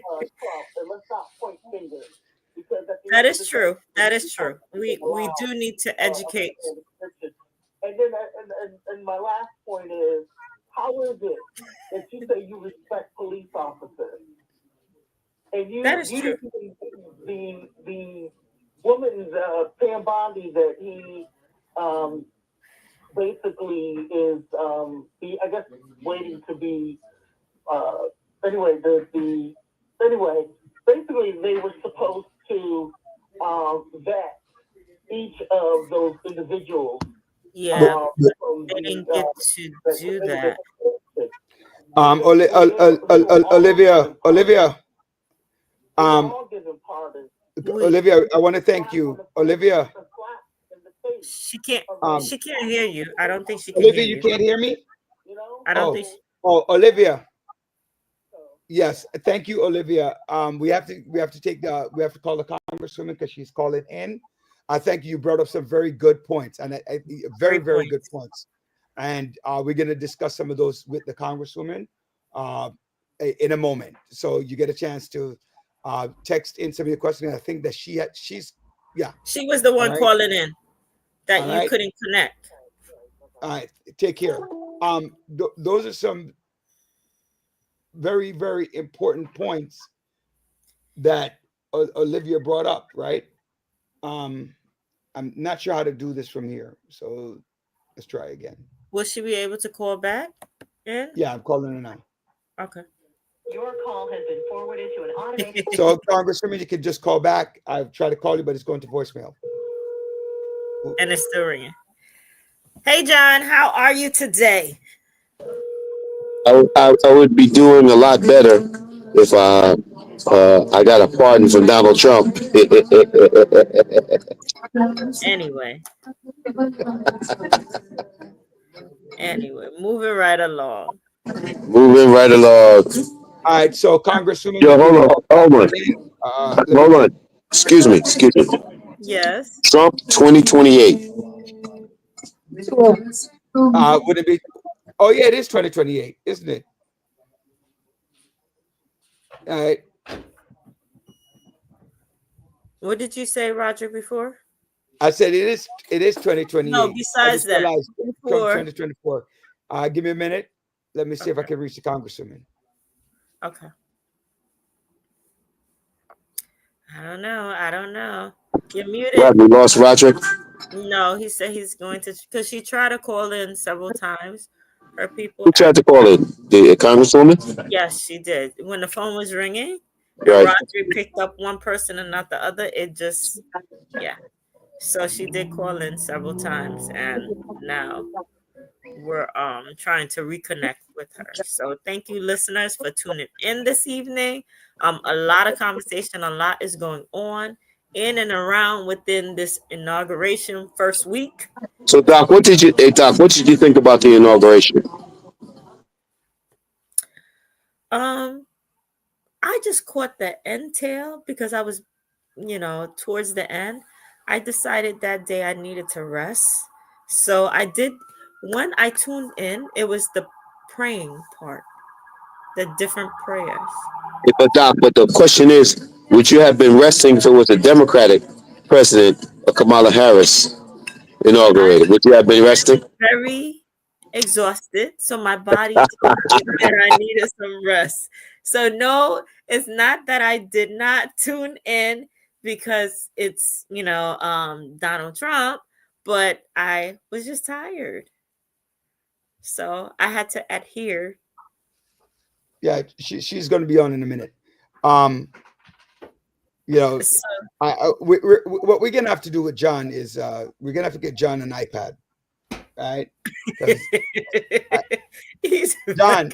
Trump, and let's not point fingers. That is true. That is true. We do need to educate. And then and my last point is, how is it that you say you respect police officers? And that is true. The woman, Pam Bondi, that he basically is, I guess, waiting to be. Anyway, basically they were supposed to vet each of those individuals. Yeah, they didn't get to do that. Olivia. Olivia, I want to thank you, Olivia. She can't hear you. I don't think she can. Olivia, hear you can't hear me? I don't think. Olivia. Yes, thank you, Olivia. We have to call the congresswoman because she's calling in. I thank you. You brought up some very good points, and very good points. And we're going to discuss some of those with the congresswoman in a moment. So you get a chance to text in some of your questions. I think that she was the one calling in that you couldn't connect. All right, take care. Those are some very, very important points that Olivia brought up, right? I'm not sure how to do this from here, so let's try again. Will she be able to call back? Yeah, I'm calling her now. Okay. Your call has been forwarded to an automated. So, Congresswoman, you can just call back. I've tried to call you, but it's going to voicemail. And it's still ringing. Hey, John, how are you today? I would be doing a lot better if I got a pardon from Donald Trump. Anyway, moving right along. Moving right along. All right, so Congresswoman, Yo, you give me hold on. let me Hold on. Excuse me. Yes. Trump 2028. would it be? Oh yeah, it is 2028, isn't it? All right. What did you say, Roger, before? I said it is 2028. No, I besides just that. realized Before. 2024. Give me a minute. Let me see if I can reach the Congresswoman. Okay. I don't know. You're muted. Right, we lost Roderick. No, he said he's going to, because she tried to call in several times. Her people. Who tried to call it? The Congresswoman? Yes, she did. When the phone was ringing, and Right. Roger picked up one person and not the other, it just, yeah. So she did call in several times, and now we're trying to reconnect with her. So thank you, listeners, for tuning in this evening. A lot of conversation, a lot is going on in and around within this inauguration first week. So Doc, what did you think about the inauguration? I just caught the end tail because I was, towards the end. I decided that day I needed to rest. So I did, when I tuned in, it was the praying part, the different prayers. Yeah, but Doc, but the question is, would you have been resting if it was a Democratic president or Kamala Harris inaugurated? Would you have been resting? Very exhausted. So my body told me that I needed some rest. So no, it's not that I did not tune in because it's, Donald Trump, but I was just tired. So I had to adhere. Yeah, she's going to be on in a minute. What we're gonna have to do with John is we're gonna have to get John an iPad, right? John,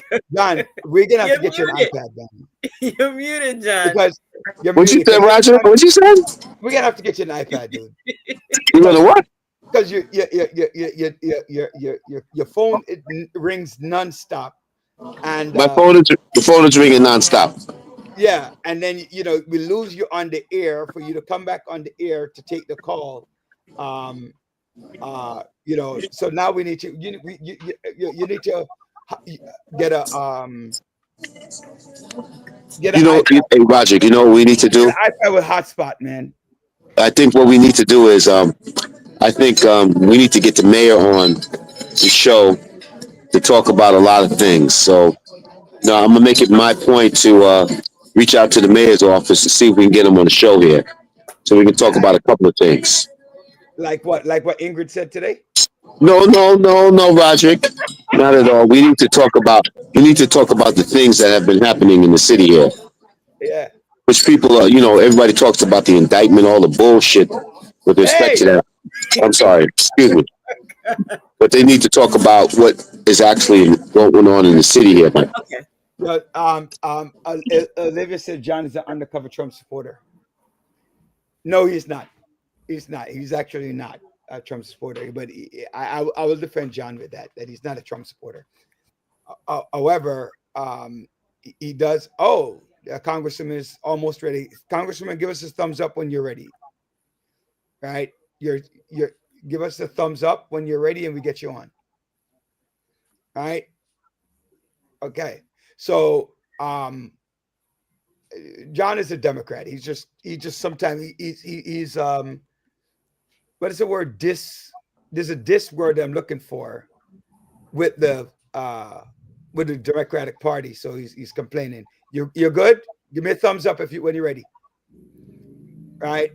we're gonna have to get you an iPad, man. You're muted, John. Because you're What'd you muted. say, Roger? What'd you say? We're gonna have to get you an iPad, dude. You gonna what? Because your phone it rings nonstop, and The phone is ringing nonstop. yeah, and then we lose you on the air for you to come back on the air to take the call. So now we need to you need to get a Hey Roger, you know what we need to do? an iPad with hotspot, man. I think what we need to do is we need to get the mayor on the show to talk about a lot of things. So I'm gonna make it my point to reach out to the mayor's office to see if we can get him on the show here, so we can talk about a couple of things. Like what Ingrid said today. No, Roderick, not at all. We need to talk about the things that have been happening in the city here, Yeah. which people are. Everybody talks about the indictment, all the bullshit with respect to that. I'm sorry, excuse me. But they need to talk about what is actually going on in the city here. Okay. Olivia said John is an undercover Trump supporter. No, he's not. He's not. He's actually not a Trump supporter. But I will defend John with that he's not a Trump supporter. However, he does. Oh, the Congressman is almost ready. Congressman, give us a thumbs up when you're ready. Right? You're give us a thumbs up when you're ready, and we get you on. All right. Okay. So, John is a Democrat. He just sometimes he's what is the word? There's a diss word I'm looking for with the Democratic Party. So he's complaining. You're good. Give me a thumbs up when you're ready. Right.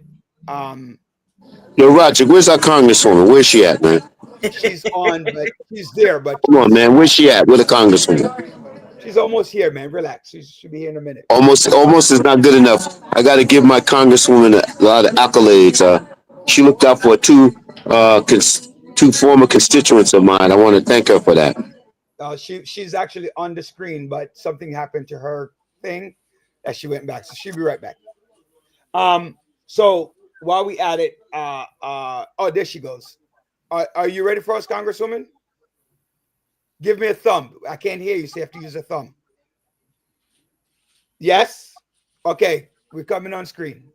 Yo, Roger, where's our congresswoman? Where's she at, man? She's on, but she's there. But Come on, man. Where's she at? Where the congresswoman? she's almost here, man. Relax. She should be here in a minute. Almost is not good enough. I got to give my congresswoman a lot of accolades. She looked out for two former constituents of mine. I want to thank her for that. She's actually on the screen, but something happened to her thing. that she went back. So she'll be right back. So while we at it, oh, there she goes. Are you ready for us, Congresswoman? Give me a thumb. I can't hear you, so you have to use a thumb. Yes? Okay, we're coming on screen.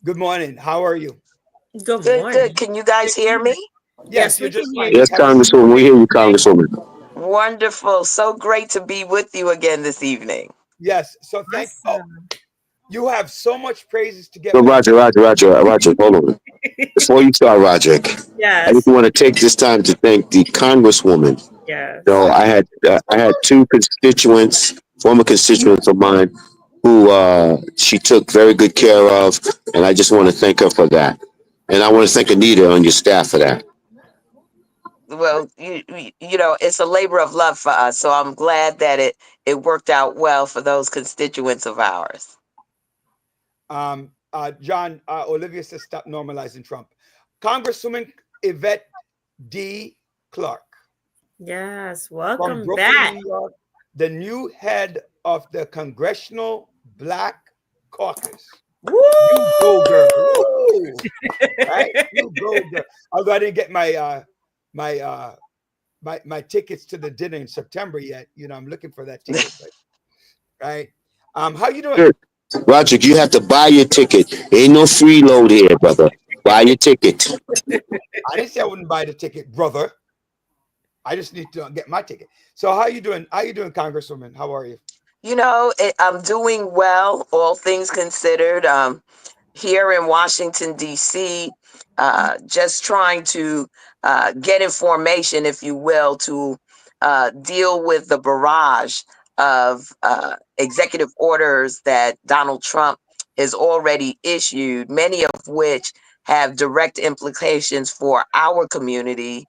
Good morning. How are you? Good Good, morning. good. Can you guys hear me? Yes, you're we just can hear fine. you. Yes, Congresswoman, we hear you, Congresswoman. Wonderful. So great to be with you again this evening. Yes. So thank you. Oh, Awesome. you have so much praises to get So back. Roger, hold on. Before you start, Roger, I just Yes. want to take this time to thank the Congresswoman. Yes. So I had two constituents, former constituents of mine, who she took very good care of, and I just want to thank her for that. And I want to thank Anita on your staff for that. Well, you know, it's a labor of love for us. So I'm glad that it worked out well for those constituents of ours. John, Olivia says stop normalizing Trump. Congresswoman Yvette D. Clark Yes. from Welcome Brooklyn, back. New York, the new head of the Congressional Black Caucus. Woo! You go, girl. Woo! Right? You go, girl. Although I didn't get my tickets to the dinner in September yet. You know, I'm looking for that ticket. But, right? How you doing? Sure. Roger, you have to buy your ticket. Ain't no freeload here, brother. Buy your ticket. I didn't say I wouldn't buy the ticket, brother. I just need to get my ticket. So how you doing? How you doing, Congresswoman? How are you? You know, I'm doing well, all things considered. Here in Washington, D.C., just trying to get information, if you will, to deal with the barrage of executive orders that Donald Trump has already issued, many of which have direct implications for our community,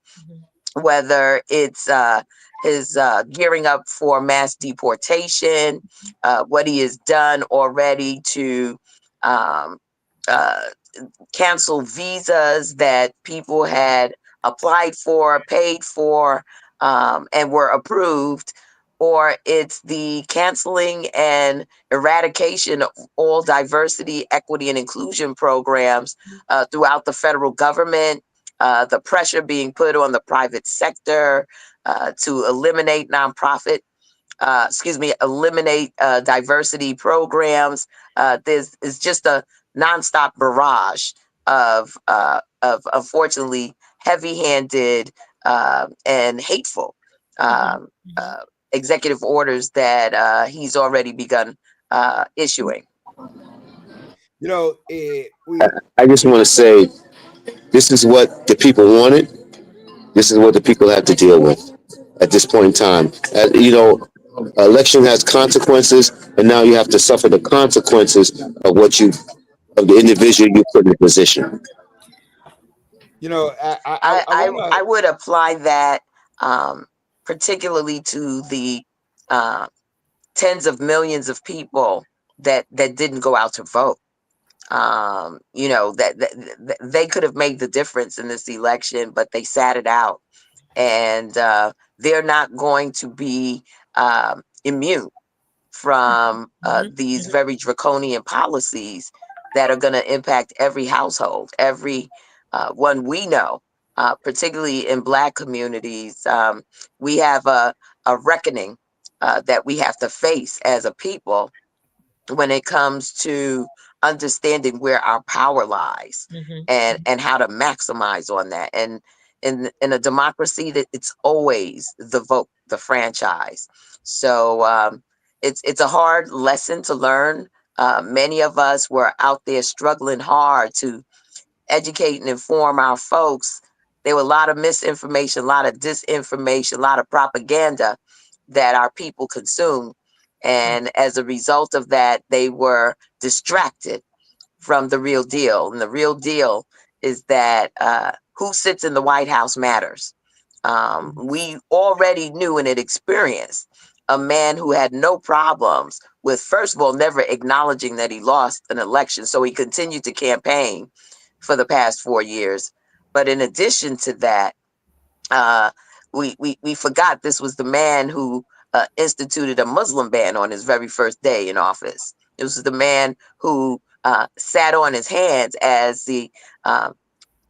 whether it's his gearing up for mass deportation, what he has done already to um, uh, cancel visas that people had applied for, paid for, and were approved, or it's the canceling and eradication of all diversity, equity, and inclusion programs throughout the federal government, the pressure being put on the private sector to eliminate nonprofit eliminate diversity programs. This is just a nonstop barrage of unfortunately heavy-handed and hateful executive orders that he's already begun issuing. You know, I just want to say this is what the people wanted. This is what the people have to deal with at this point in time. You know, election has consequences, and now you have to suffer the consequences of of the individual you put in a position. you know, I wanna, I would apply that particularly to the tens of millions of people that didn't go out to vote. You know, that they could have made the difference in this election, but they sat it out, and they're not going to be immune from these very draconian policies that are going to impact every household, every one we know, particularly in Black communities. We have a reckoning that we have to face as a people when it comes to understanding where our power lies and how to maximize on that. And in a democracy, that it's always the vote, the franchise. So it's a hard lesson to learn. Many of us were out there struggling hard to educate and inform our folks. There were a lot of misinformation, a lot of disinformation, a lot of propaganda that our people consumed. And as a result of that, they were distracted from the real deal. And the real deal is that who sits in the White House matters. We already knew and had experienced a man who had no problems with, first of all, never acknowledging that he lost an election. So he continued to campaign for the past 4 years. But in addition to that, we forgot this was the man who instituted a Muslim ban on his very first day in office. It was the man who sat on his hands as the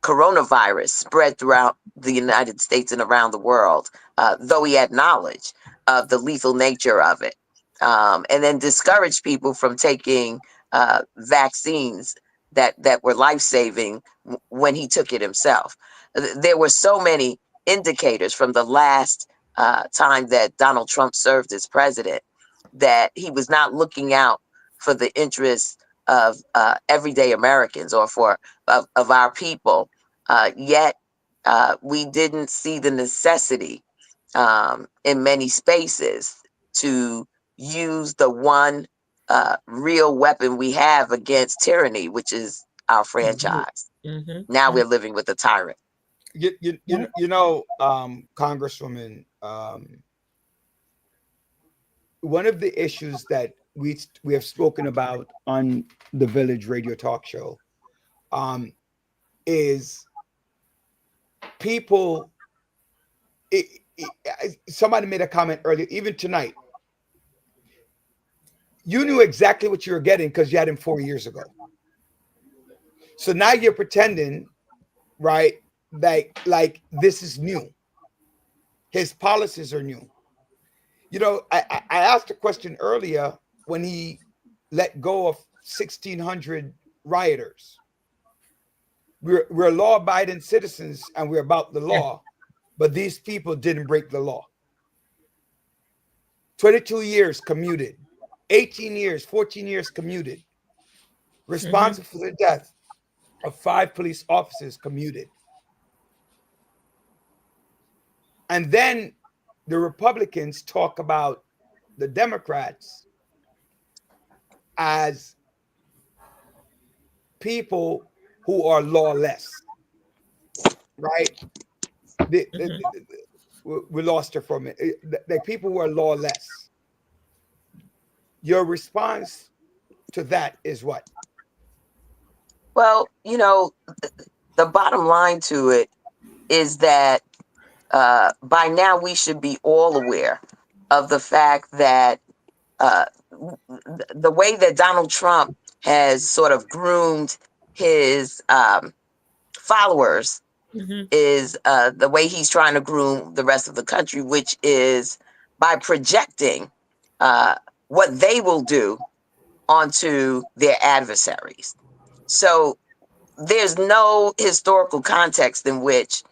coronavirus spread throughout the United States and around the world, though he had knowledge of the lethal nature of it, and then discouraged people from taking vaccines that were life-saving when he took it himself. There were so many indicators from the last time that Donald Trump served as president that he was not looking out for the interests of everyday Americans or of our people. Yet we didn't see the necessity in many spaces to use the one real weapon we have against tyranny, which is our franchise. Now we're living with a tyrant. You know, Congresswoman, one of the issues that we have spoken about on the Village Radio Talk Show is people. Somebody made a comment earlier, even tonight. You knew exactly what you were getting because you had him 4 years ago. So now you're pretending, right, like this is new. His policies are new. You know, I asked a question earlier when he let go of 1,600 rioters. We're law-abiding citizens and we're about the law, but these people didn't break the law. 22 years commuted, 18 years, 14 years commuted, responsible for the death of 5 police officers commuted. And then the Republicans talk about the Democrats as people who are lawless, right? We lost her for a minute. The people who are lawless. Your response to that is what? Well, you know, the bottom line to it is that by now we should be all aware of the fact that the way that Donald Trump has sort of groomed his followers is the way he's trying to groom the rest of the country, which is by projecting what they will do onto their adversaries. So there's no historical context in which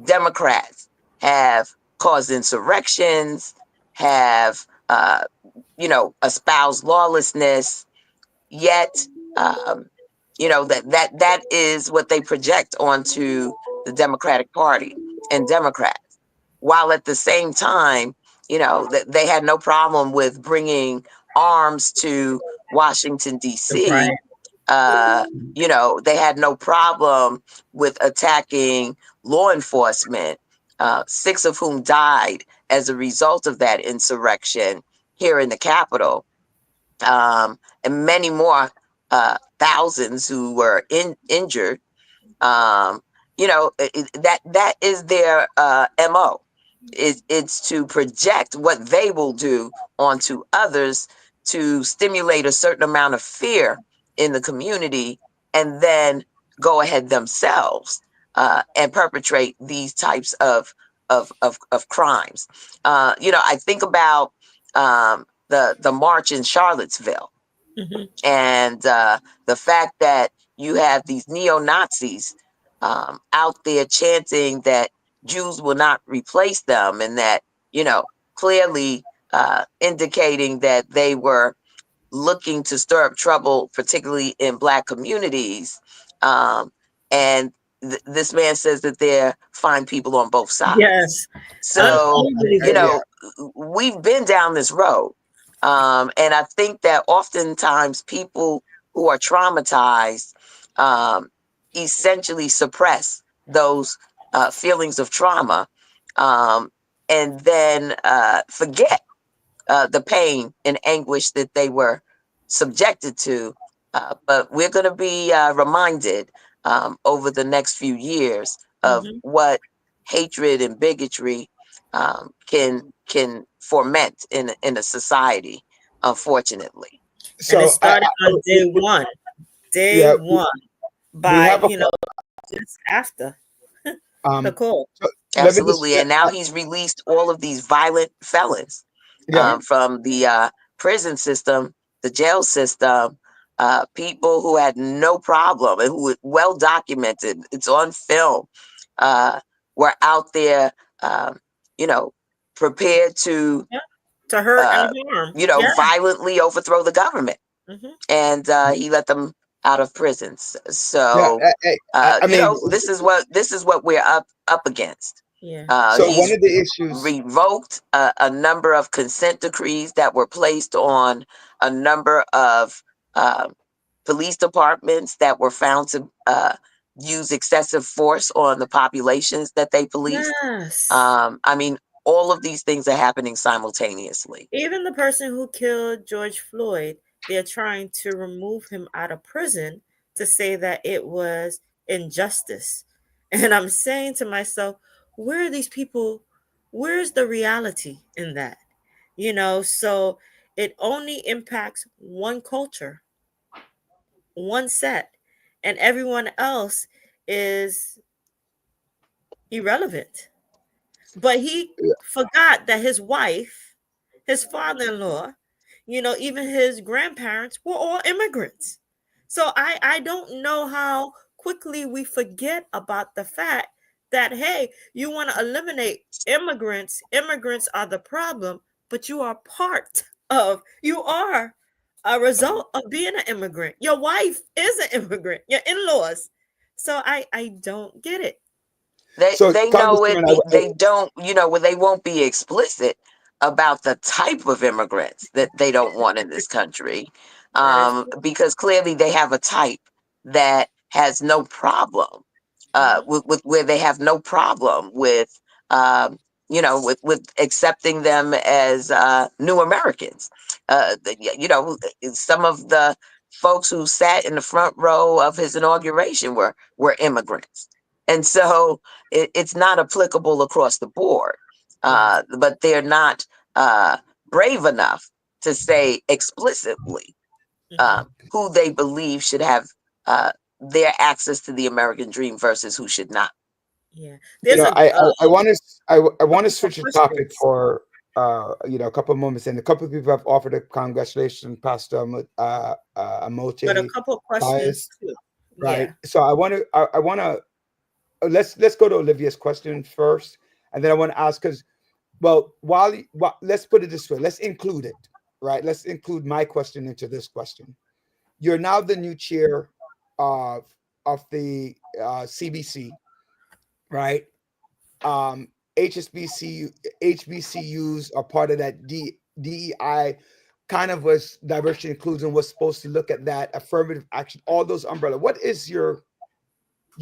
Democrats have caused insurrections, have espoused lawlessness, yet that is what they project onto the Democratic Party and Democrats, while at the same time, that they had no problem with bringing arms to Washington, D.C. Right. They had no problem with attacking law enforcement, 6 of whom died as a result of that insurrection here in the Capitol, and many more thousands who were injured. That is their MO. It's to project what they will do onto others to stimulate a certain amount of fear in the community, and then go ahead themselves and perpetrate these types of crimes. I think about the march in Charlottesville, and the fact that you have these neo-Nazis out there chanting that Jews will not replace them, and that clearly indicating that they were looking to stir up trouble, particularly in Black communities. And this man says that they're fine people on both sides. Yes. So, we've been down this road. And I think that oftentimes people who are traumatized essentially suppress those feelings of trauma, and then forget the pain and anguish that they were subjected to. But we're going to be reminded over the next few years of what hatred and bigotry can foment in a society, unfortunately. And it So started on day one. Day yeah, one. we By, have a just after the um. call. So let me just Absolutely. And now he's released all of these violent felons yeah. from the prison system, the jail system, people who had no problem and who were well documented. It's on film. Were out there, you know, prepared to, Yeah. To hurt and harm. Yeah. violently overthrow the government. Hmm. And he let them out of prisons. Yeah, So, I mean, this is what we're up against. Yeah. so one He's of the issues, revoked a number of consent decrees that were placed on a number of police departments that were found to use excessive force on the populations that they policed. Yes. I mean, all of these things are happening simultaneously. Even the person who killed George Floyd, they're trying to remove him out of prison to say that it was injustice. And I'm saying to myself, where are these people? Where's the reality in that? So it only impacts one culture, one set, and everyone else is irrelevant. But he forgot that his wife, his father-in-law, even his grandparents were all immigrants. So I don't know how quickly we forget about the fact that, hey, you want to eliminate immigrants. Immigrants are the problem, but you are you are a result of being an immigrant. Your wife is an immigrant, your in-laws. So I don't get it. They know it. Congresswoman, They don't, well, they won't be explicit about the type of immigrants that they don't want in this country, That is because clearly they have a type that has no problem with where they have no problem with with accepting them as new Americans. Some of the folks who sat in the front row of his inauguration were immigrants. And so it's not applicable across the board. But they're not brave enough to say explicitly who they believe should have their access to the American dream versus who should not. Yeah. I want to switch the topic questions. for a couple of moments, and a couple of people have offered a congratulations, Pastor Amote. But a couple of questions too. Right. Yeah. So I want to let's go to Olivia's question first, and then I want to ask, because let's put it this way, let's include it, right? Let's include my question into this question. You're now the new chair of the CBC, right? HBCUs are part of that DEI kind of was diversity and inclusion, was supposed to look at that affirmative action, all those umbrella. What is your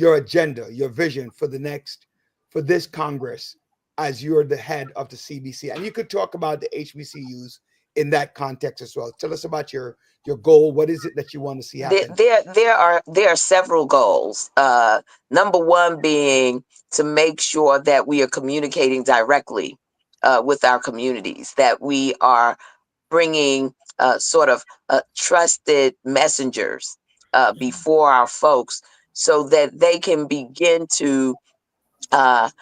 agenda, your vision for this Congress as you're the head of the CBC? And you could talk about the HBCUs in that context as well. Tell us about your goal. What is it that you want to see happen? There are several goals. Number one being to make sure that we are communicating directly with our communities, that we are bringing sort of trusted messengers before our folks, so that they can begin to have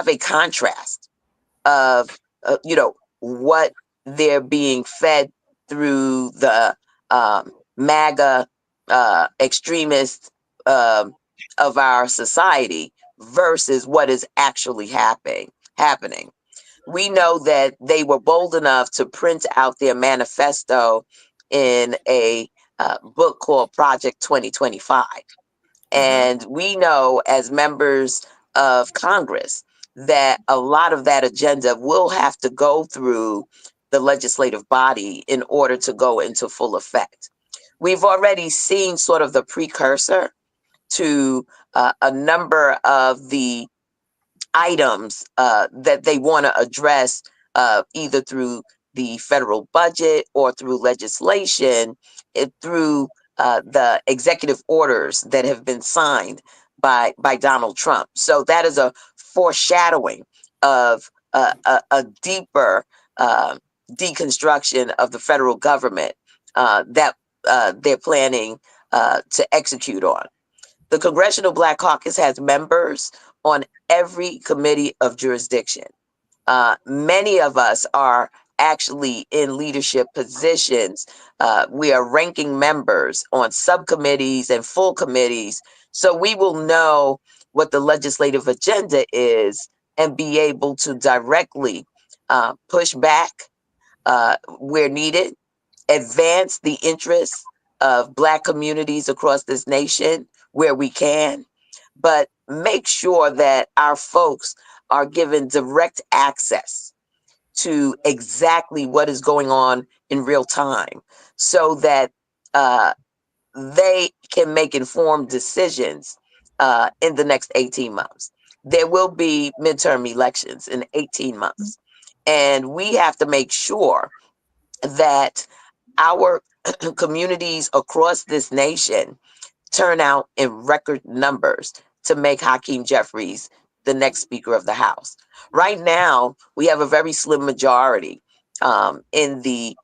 a contrast of what they're being fed through the MAGA extremists of our society versus what is actually happening. We know that they were bold enough to print out their manifesto in a book called Project 2025. And we know as members of Congress that a lot of that agenda will have to go through the legislative body in order to go into full effect. We've already seen sort of the precursor to a number of the items that they want to address either through the federal budget or through legislation, through the executive orders that have been signed by Donald Trump. So that is a foreshadowing of a deeper deconstruction of the federal government that they're planning to execute on. The Congressional Black Caucus has members on every committee of jurisdiction. Many of us are actually in leadership positions. We are ranking members on subcommittees and full committees. So we will know what the legislative agenda is and be able to directly push back where needed, advance the interests of Black communities across this nation where we can, but make sure that our folks are given direct access to exactly what is going on in real time so that they can make informed decisions in the next 18 months. There will be midterm elections in 18 months, and we have to make sure that our communities across this nation turn out in record numbers to make Hakeem Jeffries the next Speaker of the House. Right now, we have a very slim majority in the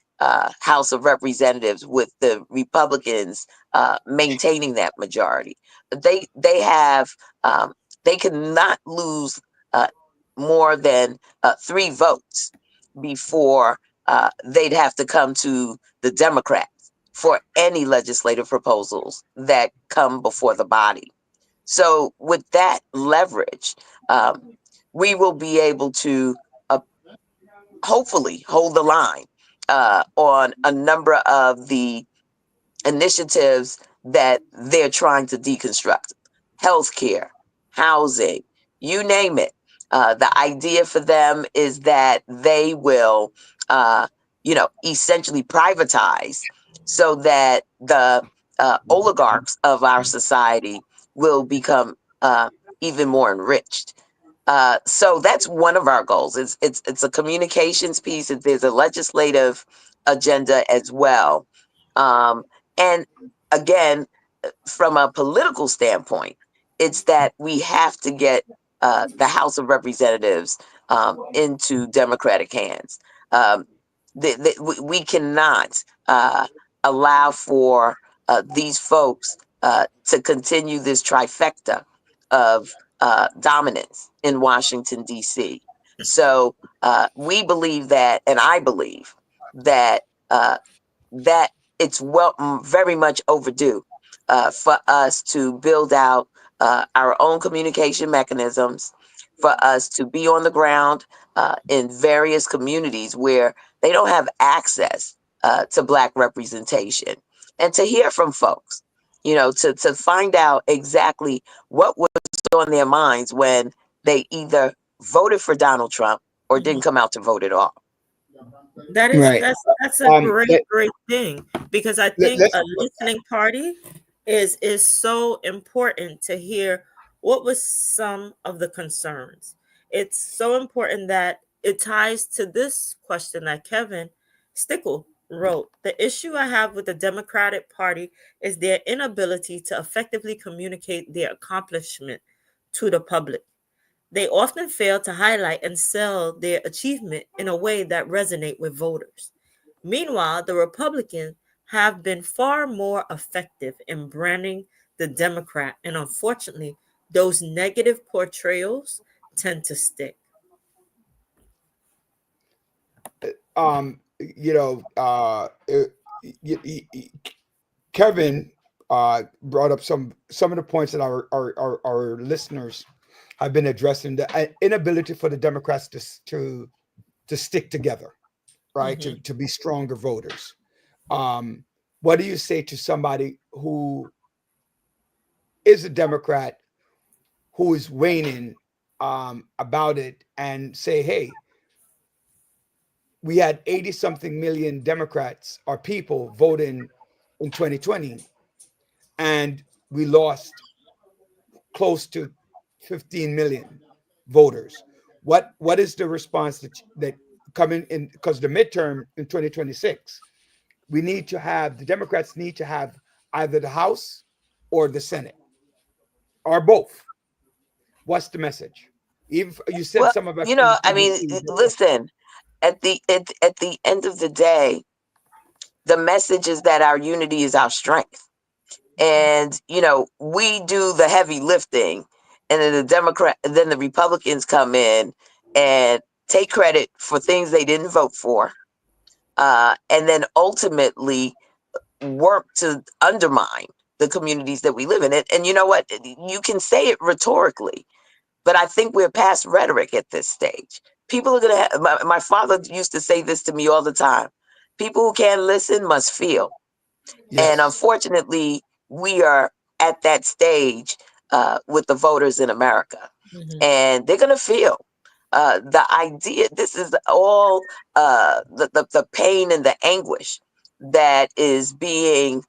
House of Representatives, with the Republicans maintaining that majority. They cannot lose more than 3 votes before they'd have to come to the Democrats for any legislative proposals that come before the body. So with that leverage, we will be able to hopefully hold the line on a number of the initiatives that they're trying to deconstruct. Healthcare, housing, you name it. The idea for them is that they will, essentially privatize so that the oligarchs of our society will become even more enriched. So that's one of our goals. It's a communications piece. There's a legislative agenda as well. And again, from a political standpoint, it's that we have to get the House of Representatives into Democratic hands. We cannot allow for these folks to continue this trifecta of dominance in Washington, D.C. So we believe that, and I believe that that it's very much overdue for us to build out our own communication mechanisms, for us to be on the ground in various communities where they don't have access to Black representation, and to hear from folks, to find out exactly what was on their minds when they either voted for Donald Trump or didn't come out to vote at all. That is Right. that's a great thing, because I think let's- a listening party is so important to hear what was some of the concerns. It's so important that it ties to this question that Kevin Stickle wrote. The issue I have with the Democratic Party is their inability to effectively communicate their accomplishment to the public. They often fail to highlight and sell their achievement in a way that resonate with voters. Meanwhile, the Republicans have been far more effective in branding the Democrat, and unfortunately, those negative portrayals tend to stick. Kevin brought up some of the points that our listeners have been addressing: the inability for the Democrats to stick together, right? Mhm. To be stronger voters. What do you say to somebody who is a Democrat who is waning about it, and say, hey, we had 80 something million Democrats or people voting in 2020, and we lost close to 15 million voters. What is the response that coming in? Because the midterm in 2026, the Democrats need to have either the House or the Senate or both. What's the message? Even you said Well, some of us. you know, I mean, listen, at the end of the day, the message is that our unity is our strength. And, you know, we do the heavy lifting, and then the Republicans come in and take credit for things they didn't vote for, and then ultimately work to undermine the communities that we live in. And you know what? You can say it rhetorically, but I think we're past rhetoric at this stage. People are going to have, my father used to say this to me all the time. People who can't listen must feel. And Yes. unfortunately, we are at that stage with the voters in America. And they're going to feel the idea. This is all the pain and the anguish that is being,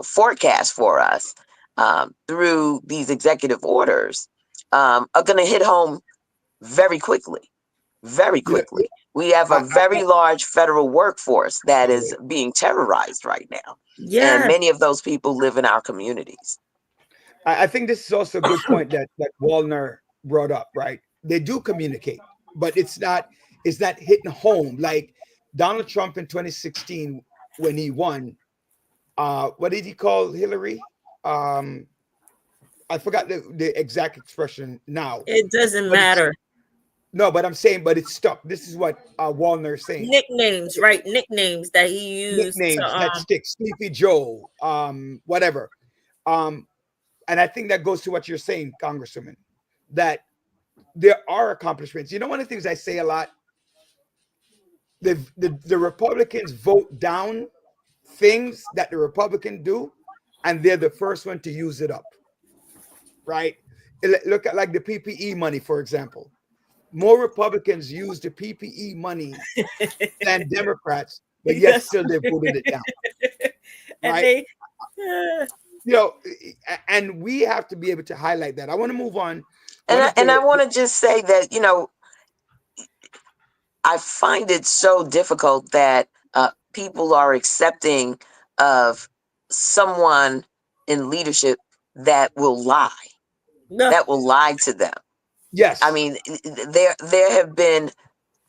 forecast for us through these executive orders are going to hit home very quickly. Very You know, quickly. We have a very large federal workforce that is being terrorized right now. And Yes. many of those people live in our communities. I think this is also a good point that Wallner brought up, right? They do communicate, but it's not hitting home. Like Donald Trump in 2016 when he won, what did he call Hillary? I forgot the exact expression now. It doesn't But matter. no, but I'm saying, but it's stuck. This is what Wallner is saying. Nicknames, right? Nicknames that he used Nicknames to, that stick. Sleepy Joe, whatever. And I think that goes to what you're saying, Congresswoman, that there are accomplishments. You know, one of the things I say a lot, the Republicans vote down things that the Republicans do, and they're the first one to use it up, right? Look at like the PPE money, for example. More Republicans use the PPE money than Democrats, but yet still they voted it down. and Right? they, You know, and we have to be able to highlight that. I want to move on. And I want to just say that, you know, I find it so difficult that people are accepting of someone in leadership that will lie, that will lie to them. Yes. I mean, there have been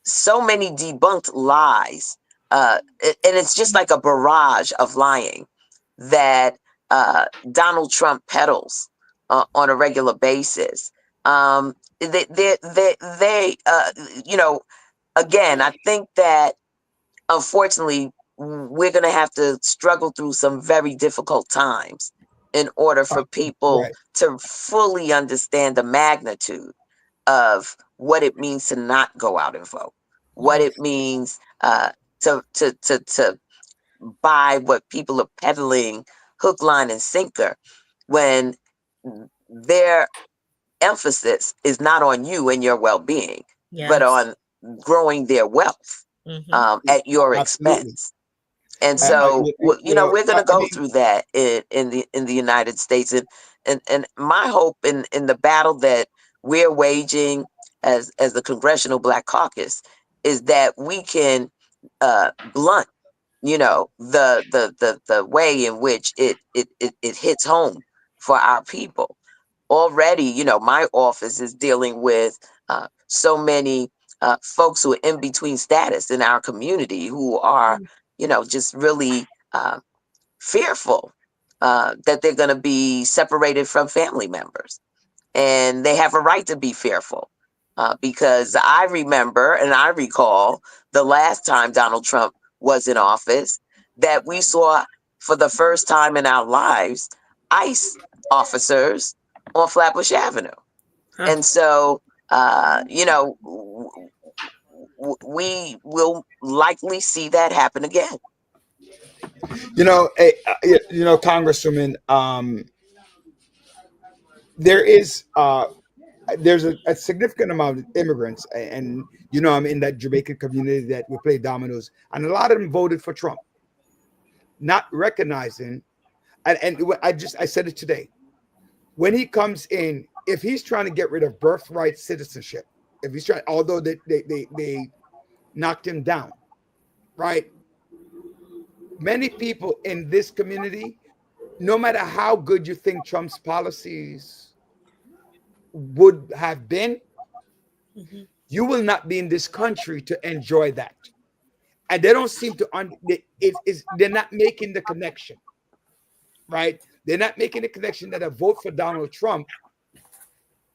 so many debunked lies, and it's just like a barrage of lying that Donald Trump peddles on a regular basis. You know, again, I think that unfortunately we're going to have to struggle through some very difficult times in order for people to fully understand the magnitude of what it means to not go out and vote, what it means to buy what people are peddling hook, line, and sinker, when their emphasis is not on you and your well-being, but on growing their wealth at your expense. And so, you know, we're going to go through that in the United States. And my hope in the battle that we're waging as the Congressional Black Caucus is that we can blunt, you know, the way in which it hits home for our people. Already, you know, my office is dealing with so many folks who are in between status in our community who are, you know, just really fearful that they're going to be separated from family members. And they have a right to be fearful because I remember and I recall the last time Donald Trump was in office that we saw for the first time in our lives ICE officers on Flatbush Avenue. And so, you know, we will likely see that happen again. You know, Congresswoman, there's a significant amount of immigrants, and you know, I'm in that Jamaican community that we play dominoes, and a lot of them voted for Trump, not recognizing, and I said it today, when he comes in, if he's trying to get rid of birthright citizenship, if he's trying, although they knocked him down, right? Many people in this community, no matter how good you think Trump's policies would have been, Mhm. you will not be in this country to enjoy that. And they don't seem to they're not making the connection, right? They're not making the connection that a vote for Donald Trump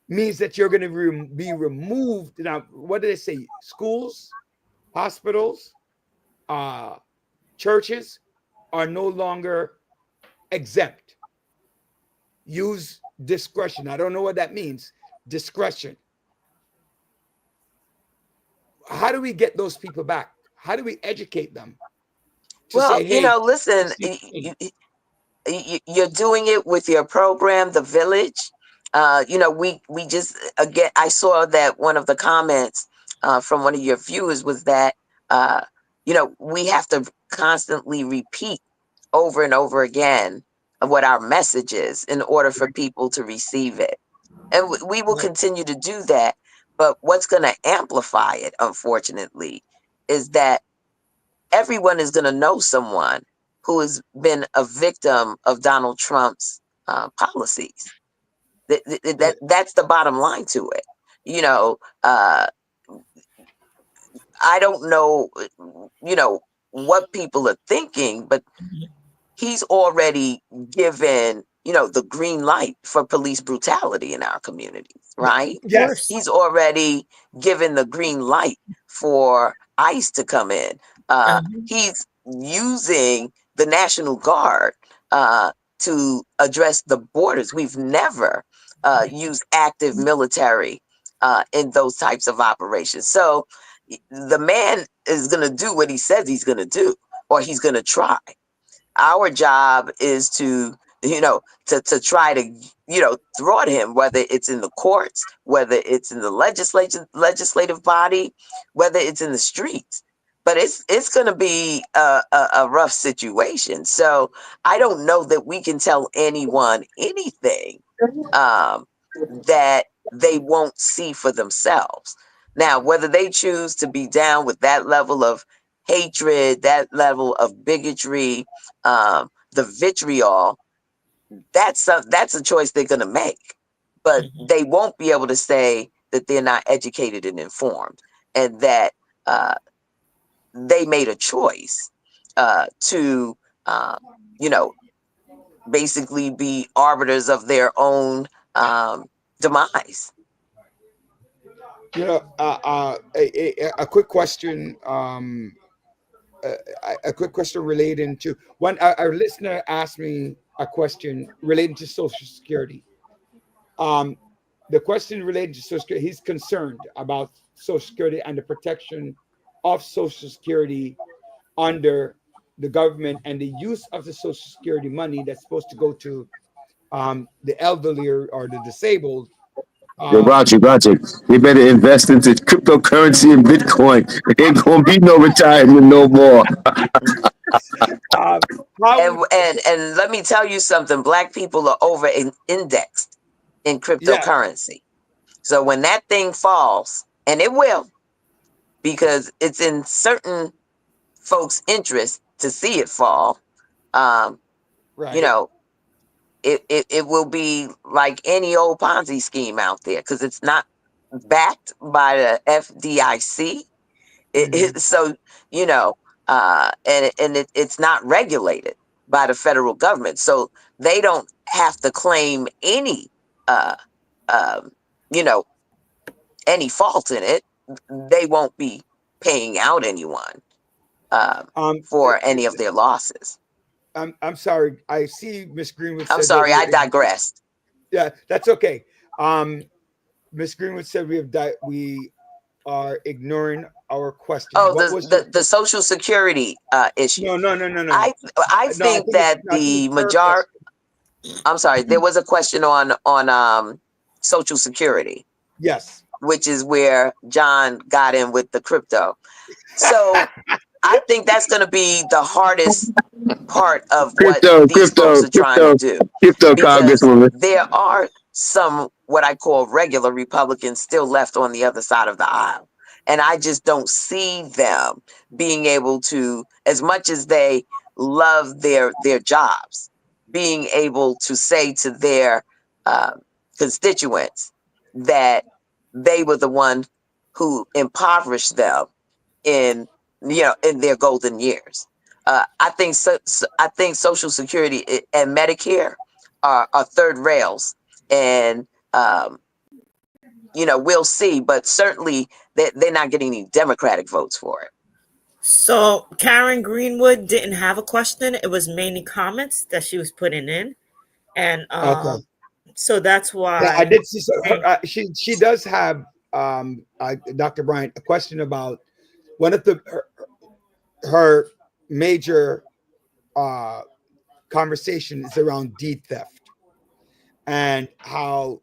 means that you're going to be removed. Now, what do they say? Schools, hospitals, churches are no longer exempt. Use discretion. I don't know what that means. Discretion. How do we get those people back? How do we educate them to Well, say, hey, listen, you're doing it with your program, The Village. We just, again, I saw that one of the comments from one of your viewers was that we have to constantly repeat over and over again what our message is in order for people to receive it, and we will continue to do that. But what's going to amplify it, unfortunately, is that everyone is going to know someone who has been a victim of Donald Trump's policies. That's the bottom line to it. I don't know, what people are thinking, but he's already given, the green light for police brutality in our communities, right? yes, He's already given the green light for ICE to come in. He's using the National Guard to address the borders. We've never used active military in those types of operations. So the man is going to do what he says he's going to do, or he's going to try. Our job is to try to thwart him, whether it's in the courts, whether it's in the legislative body, whether it's in the streets. But it's going to be a rough situation. So I don't know that we can tell anyone anything that they won't see for themselves. Now, whether they choose to be down with that level of hatred, that level of bigotry, the vitriol, that's a choice they're going to make. But they won't be able to say that they're not educated and informed, and that they made a choice to, basically be arbiters of their own demise. A quick question. A quick question relating to one. Our listener asked me a question relating to Social Security. The question related to Social Security, he's concerned about Social Security and the protection of Social Security under the government and the use of the Social Security money that's supposed to go to the elderly or the disabled. Roger. You better invest into cryptocurrency and Bitcoin. Ain't gonna be no retirement no more. And let me tell you something. Black people are over indexed in cryptocurrency. So when that thing falls, and it will, because it's in certain folks' interest to see it fall, it will be like any old Ponzi scheme out there, because it's not backed by the FDIC. It's not regulated by the federal government, so they don't have to claim any any fault in it. They won't be paying out anyone for any of their losses. I'm sorry. I see Miss Greenwood. I'm sorry, I digressed. Yeah, that's okay. Miss Greenwood said we are ignoring our question. Oh, the Social Security issue. No. I think that the majority. I'm sorry. There was a question on Social Security. Yes. Which is where John got in with the crypto. So I think that's going to be the hardest part of what these folks are trying to do. Congresswoman. There are some what I call regular Republicans still left on the other side of the aisle. And I just don't see them being able to, as much as they love their jobs, being able to say to their constituents, that they were the one who impoverished them in in their golden years. I think I think Social Security and Medicare are third rails, and we'll see. But certainly they're not getting any Democratic votes for it. So Karen Greenwood didn't have a question. It was mainly comments that she was putting in. And Okay. so that's Yeah, I why did see. So she does have Dr. Bryant a question about one of her major conversation is around deed theft and how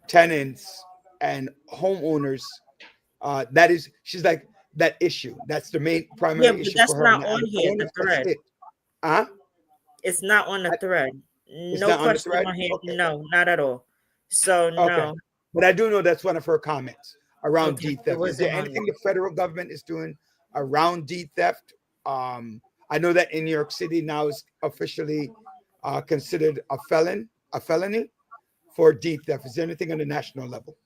tenants and homeowners that is, she's like, that issue, that's the main primary but issue that's for her. not And on I here, wonder the if that's thread. it. Huh? It's not on the thread. It's No not on the question thread? on here. Okay. No, not at all. So Okay. no. But I do know that's one of her comments around Okay, deed it theft. Is there wasn't on anything there. the federal government is doing around deed theft? I know that in New York City now is officially considered a felony for deed theft. Is there anything on the national level?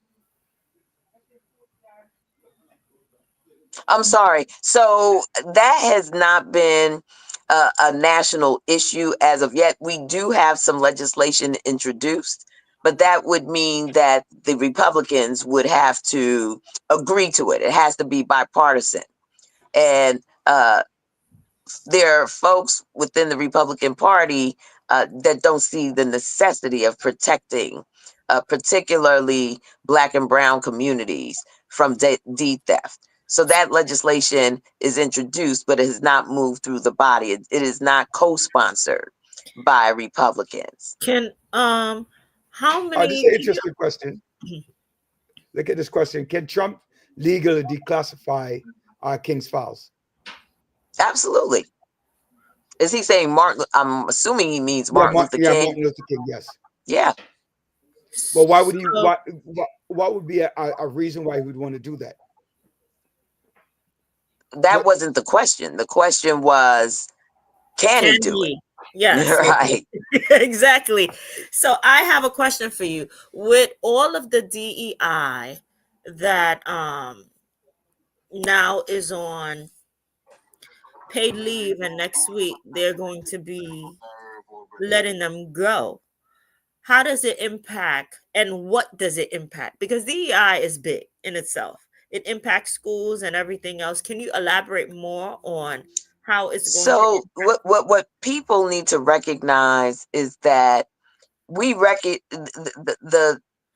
I'm sorry. So that has not been a national issue as of yet. We do have some legislation introduced, but that would mean that the Republicans would have to agree to it. It has to be bipartisan. And there are folks within the Republican Party that don't see the necessity of protecting particularly Black and brown communities from deed theft. So that legislation is introduced, but it has not moved through the body. It is not co-sponsored by Republicans. Can how This is many an interesting question. Look at this question. Can Trump legally declassify King's Files? Absolutely. Is he saying Martin? I'm assuming he means Martin Luther King. Martin Luther King, yes. Yeah. Well, why would he? What would be a reason why he would want to do that? That wasn't the question. The question was, can he do it? Yes. Right. Exactly. So I have a question for you. With all of the DEI that now is on paid leave, and next week they're going to be letting them go, how does it impact, and what does it impact? Because DEI is big in itself. It impacts schools and everything else. Can you elaborate more on how it's going to impact? What people need to recognize is that we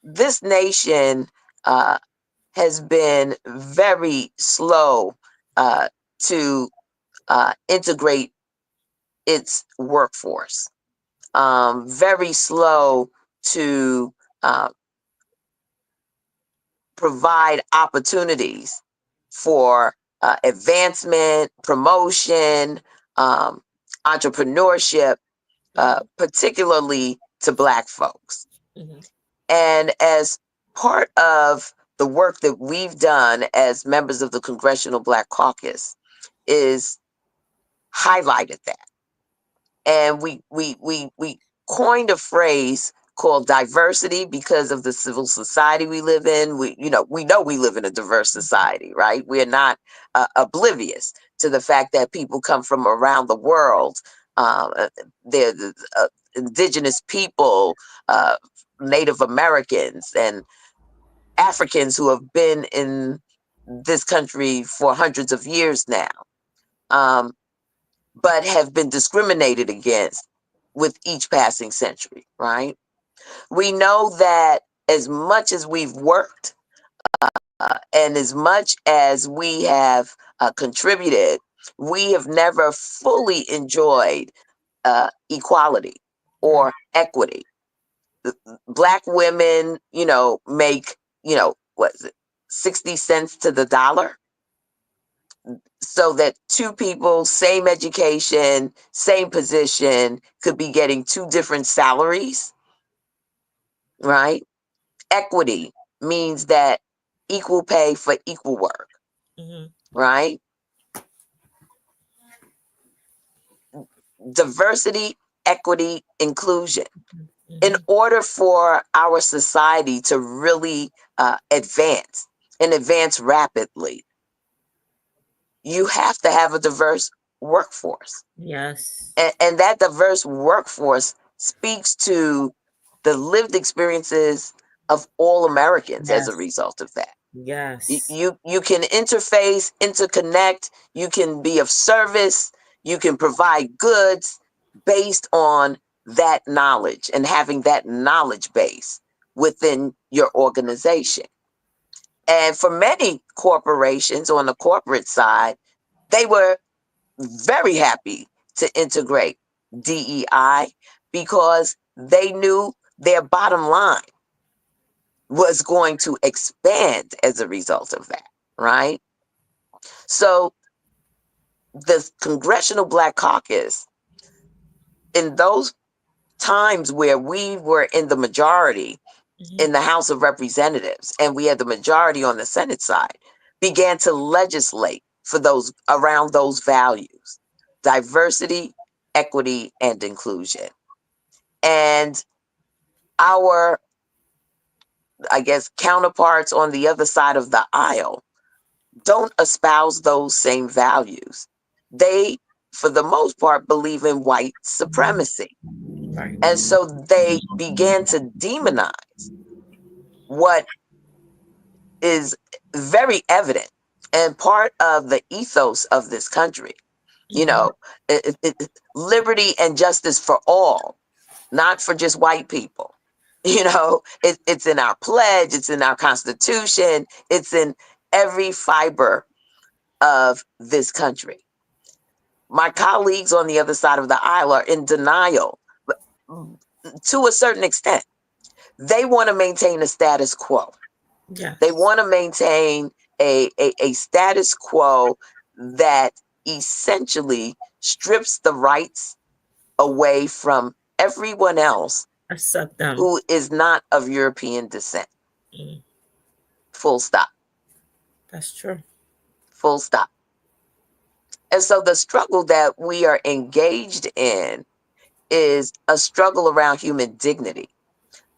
this nation has been very slow to integrate its workforce. Very slow to provide opportunities for advancement, promotion, entrepreneurship, particularly to Black folks. Mm-hmm. And as part of the work that we've done as members of the Congressional Black Caucus is highlighted that. And we coined a phrase called diversity because of the civil society we live in. We know we live in a diverse society, right? We're not oblivious to the fact that people come from around the world. They're indigenous people, Native Americans, and Africans who have been in this country for hundreds of years now, but have been discriminated against with each passing century, right? We know that as much as we've worked and as much as we have contributed, we have never fully enjoyed equality or equity. Black women, make, what is it, 60 cents to the dollar, so that two people, same education, same position, could be getting two different salaries, right? Equity means that equal pay for equal work, right? Diversity, equity, inclusion. In order for our society to really advance and advance rapidly, you have to have a diverse workforce. Yes. And that diverse workforce speaks to the lived experiences of all Americans as a Yes. result of that. Yes. You can interface, interconnect, you can be of service, you can provide goods based on that knowledge and having that knowledge base within your organization. And for many corporations on the corporate side, they were very happy to integrate DEI because they knew their bottom line was going to expand as a result of that, right? So the Congressional Black Caucus, in those times where we were in the majority in the House of Representatives and we had the majority on the Senate side, began to legislate for those around those values: diversity, equity, and inclusion. And our, I guess, counterparts on the other side of the aisle don't espouse those same values. They, for the most part, believe in white supremacy. Right. And so they began to demonize what is very evident and part of the ethos of this country. You know, liberty and justice for all, not for just white people. You know, it's in our pledge, it's in our Constitution, it's in every fiber of this country. My colleagues on the other side of the aisle are in denial to a certain extent. They want to maintain a status quo. Yes. They want to maintain a status quo that essentially strips the rights away from everyone else Accept them. who is not of European descent. Full stop. That's true. Full stop. And so the struggle that we are engaged in is a struggle around human dignity,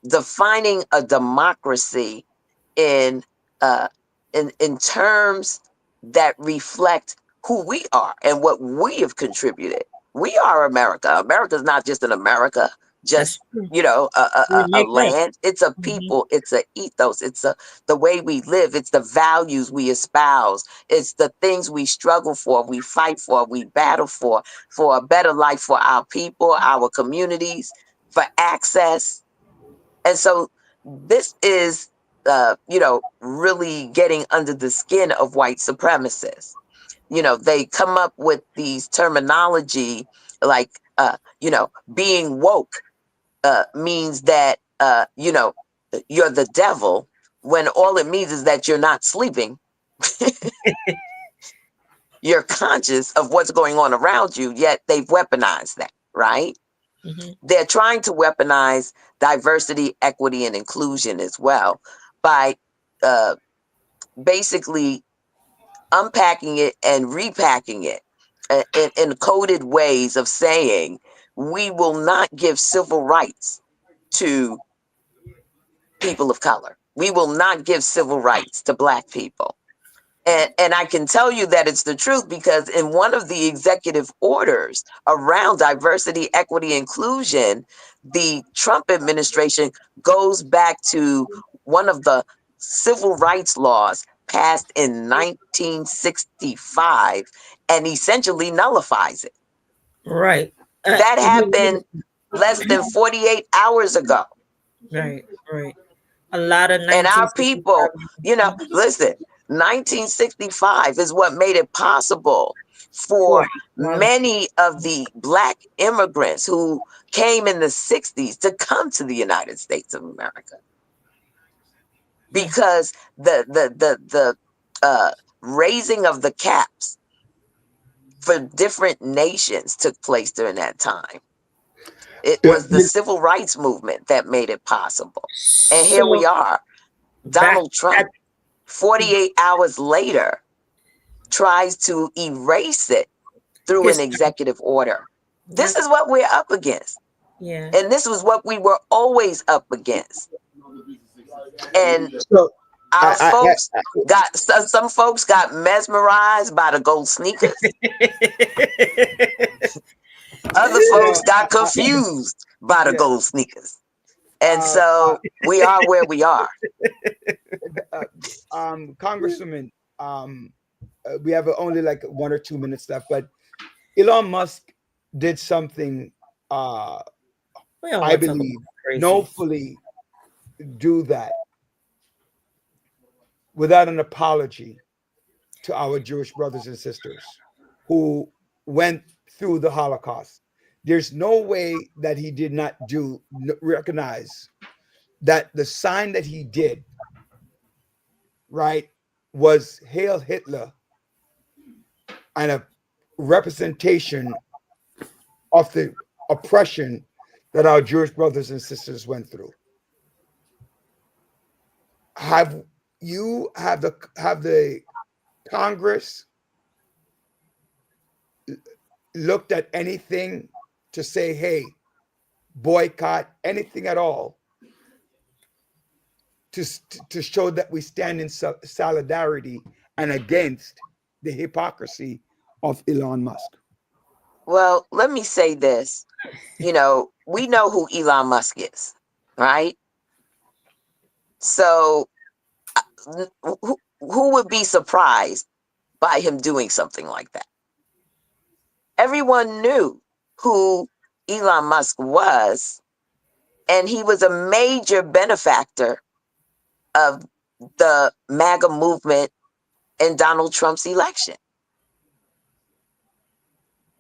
defining a democracy in terms that reflect who we are and what we have contributed. We are America. America's not just an America, just a land. It's a people. It's an ethos. It's the way we live. It's the values we espouse. It's the things we struggle for, we fight for, we battle for a better life for our people, our communities, for access. And so this is, really getting under the skin of white supremacists. They come up with these terminology like, being woke means that, you're the devil, when all it means is that you're not sleeping. You're conscious of what's going on around you, yet they've weaponized that, right? They're trying to weaponize diversity, equity, and inclusion as well by basically unpacking it and repacking it in coded ways of saying we will not give civil rights to people of color. We will not give civil rights to Black people. And I can tell you that it's the truth because in one of the executive orders around diversity, equity, inclusion, the Trump administration goes back to one of the civil rights laws passed in 1965 and essentially nullifies it. Right. That happened less than 48 hours ago. Right. A lot of And our people, listen, 1965 is what made it possible for many of the Black immigrants who came in the 60s to come to the United States of America. Because the raising of the caps for different nations took place during that time. It was the civil rights movement that made it possible. And here we are. Donald Trump, 48 hours later, tries to erase it through an executive order. This is what we're up against. Yeah. And this was what we were always up against. And So our I folks got, some folks got mesmerized by the gold sneakers. Other you know folks got confused by the yeah gold sneakers. And uh, uh, so we are where we are. Congresswoman, we have only like 1 or 2 minutes left, but Elon Musk did something We don't I want to talk about believe crazy. knowfully do that without an apology to our Jewish brothers and sisters who went through the Holocaust. There's no way that he did not recognize that the sign that he did, right, was Hail Hitler and a representation of the oppression that our Jewish brothers and sisters went through. Have the Congress looked at anything to say, hey, boycott anything at all to show that we stand in solidarity and against the hypocrisy of Elon Musk? Well, let me say this. You know, we know who Elon Musk is, right? So who would be surprised by him doing something like that? Everyone knew who Elon Musk was, and he was a major benefactor of the MAGA movement and Donald Trump's election.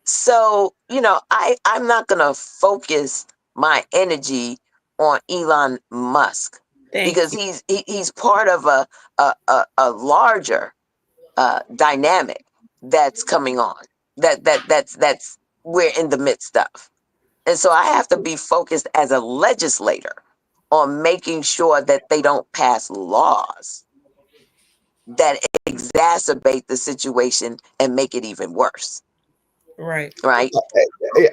So, you know, I'm not going to focus my energy on Elon Musk because he's part of a larger dynamic that's coming on that's we're in the midst of. And so I have to be focused as a legislator on making sure that they don't pass laws that exacerbate the situation and make it even worse. Right. Right.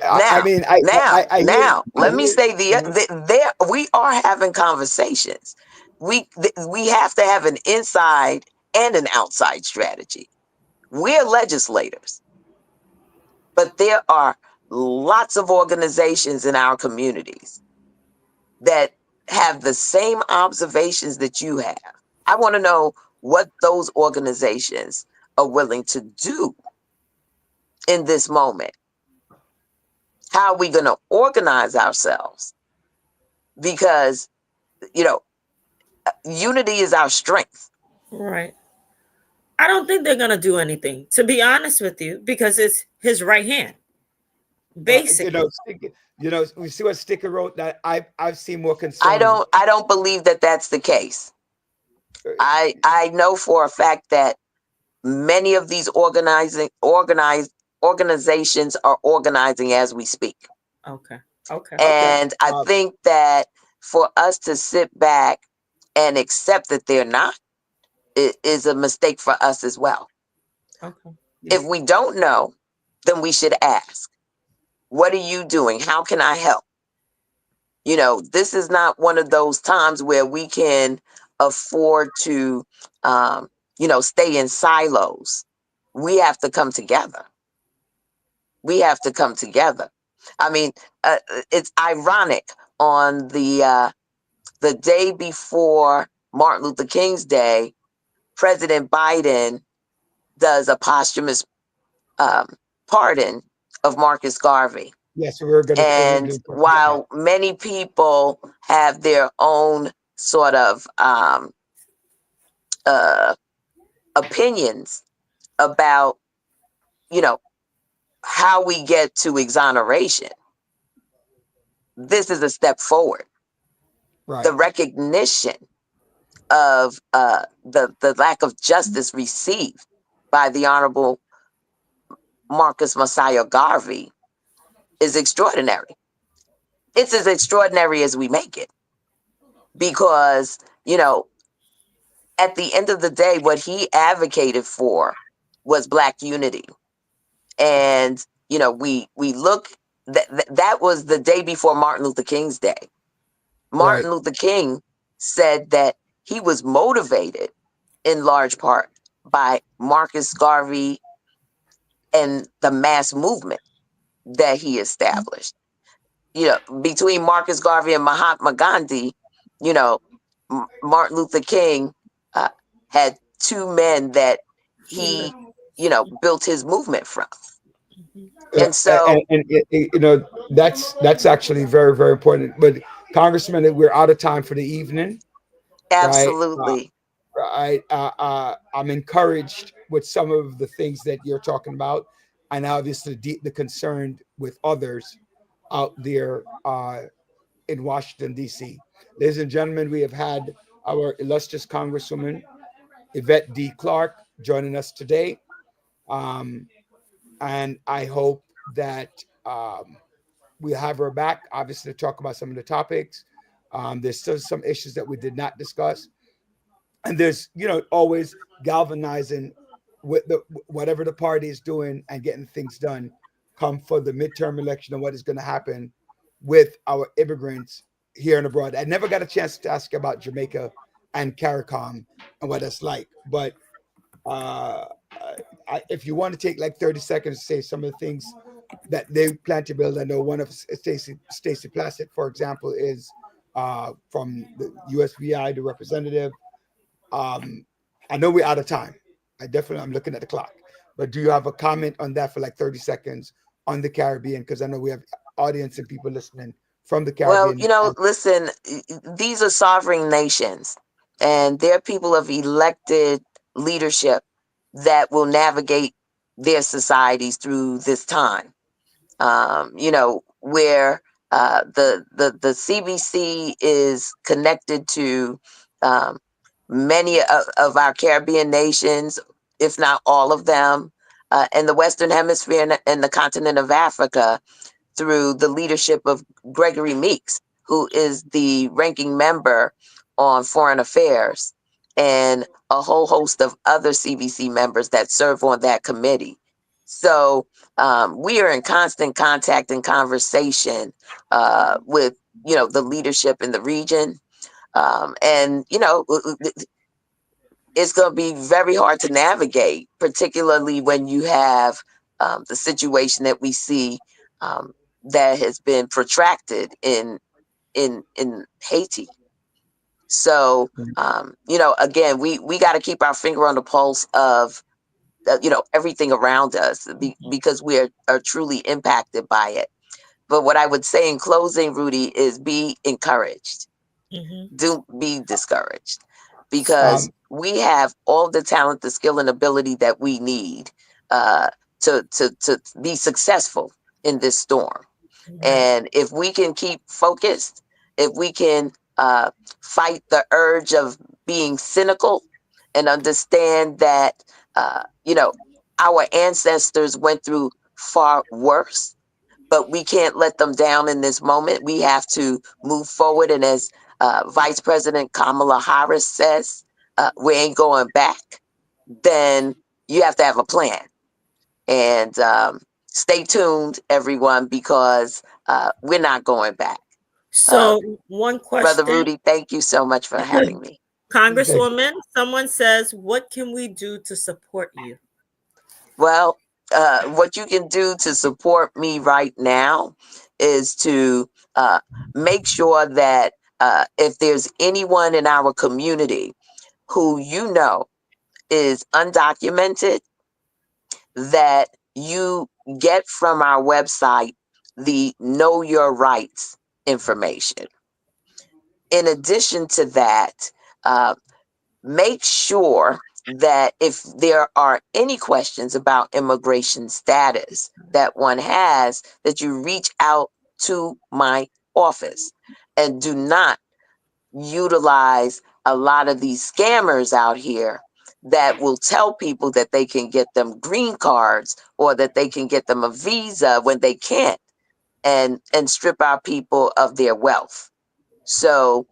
Now, Let me say we are having conversations. We have to have an inside and an outside strategy. We're legislators, but there are lots of organizations in our communities that have the same observations that you have. I want to know what those organizations are willing to do in this moment. How are we going to organize ourselves? Because, you know, unity is our strength. Right. I don't think they're going to do anything, to be honest with you, because it's his right hand. Basically. We see what Sticker wrote that I've seen more concern. I don't believe that that's the case. I know for a fact that many of these organizations are organizing as we speak. Okay. And I think that for us to sit back and accept that they're not, it is a mistake for us as well. Okay. If we don't know, then we should ask, what are you doing? How can I help? You know, this is not one of those times where we can afford to, stay in silos. We have to come together. I mean, it's ironic on the day before Martin Luther King's Day, President Biden does a posthumous pardon of Marcus Garvey. Yes, we're going to. And while many people have their own sort of opinions about, how we get to exoneration, this is a step forward. Right. The recognition of the lack of justice received by the Honorable Marcus Messiah Garvey is extraordinary. It's as extraordinary as we make it. Because, at the end of the day, what he advocated for was Black unity. And, we look that was the day before Martin Luther King's day. Martin Luther King said that he was motivated in large part by Marcus Garvey and the mass movement that he established. You know, between Marcus Garvey and Mahatma Gandhi, you know, Martin Luther King had two men that he, you know, built his movement from. And so, you know, that's actually very, very important. But Congressman, we're out of time for the evening, right? absolutely. I'm encouraged with some of the things that you're talking about, and obviously the concern with others out there in Washington, D.C. Ladies and gentlemen, we have had our illustrious Congresswoman Yvette D. Clarke joining us today. And I hope that we have her back, obviously, to talk about some of the topics. There's still some issues that we did not discuss. And there's, you know, always galvanizing with whatever the party is doing and getting things done come for the midterm election and what is going to happen with our immigrants here and abroad. I never got a chance to ask about Jamaica and CARICOM and what it's like. But if you want to take like 30 seconds to say some of the things that they plan to build, I know one of Stacey Placid, for example, is from the USVI, the representative. I know we're out of time. I'm looking at the clock. But do you have a comment on that for like 30 seconds on the Caribbean? Because I know we have audience and people listening from the Caribbean. Well, you know, listen, these are sovereign nations, and they're people of elected leadership that will navigate their societies through this time. You know, where the CBC is connected to many of our Caribbean nations, if not all of them, and the Western Hemisphere and the continent of Africa through the leadership of Gregory Meeks, who is the ranking member on Foreign Affairs, and a whole host of other CBC members that serve on that committee. So we are in constant contact and conversation with, you know, the leadership in the region. And, you know, it's going to be very hard to navigate, particularly when you have the situation that we see that has been protracted in Haiti. So, you know, again, we got to keep our finger on the pulse of, you know, everything around us because we are truly impacted by it. But what I would say in closing, Rudy, is be encouraged. Don't be discouraged, because we have all the talent, the skill, and ability that we need to be successful in this storm. And if we can keep focused, if we can fight the urge of being cynical and understand that, you know, our ancestors went through far worse, but we can't let them down in this moment. We have to move forward. And as Vice President Kamala Harris says, we ain't going back. Then you have to have a plan. And stay tuned, everyone, because we're not going back. So one question. Brother Rudy, thank you so much for having me. Congresswoman, someone says, what can we do to support you? Well, what you can do to support me right now is to make sure that if there's anyone in our community who you know is undocumented, that you get from our website the Know Your Rights information. In addition to that, make sure that if there are any questions about immigration status that one has, that you reach out to my office, and do not utilize a lot of these scammers out here that will tell people that they can get them green cards or that they can get them a visa when they can't, and strip our people of their wealth. So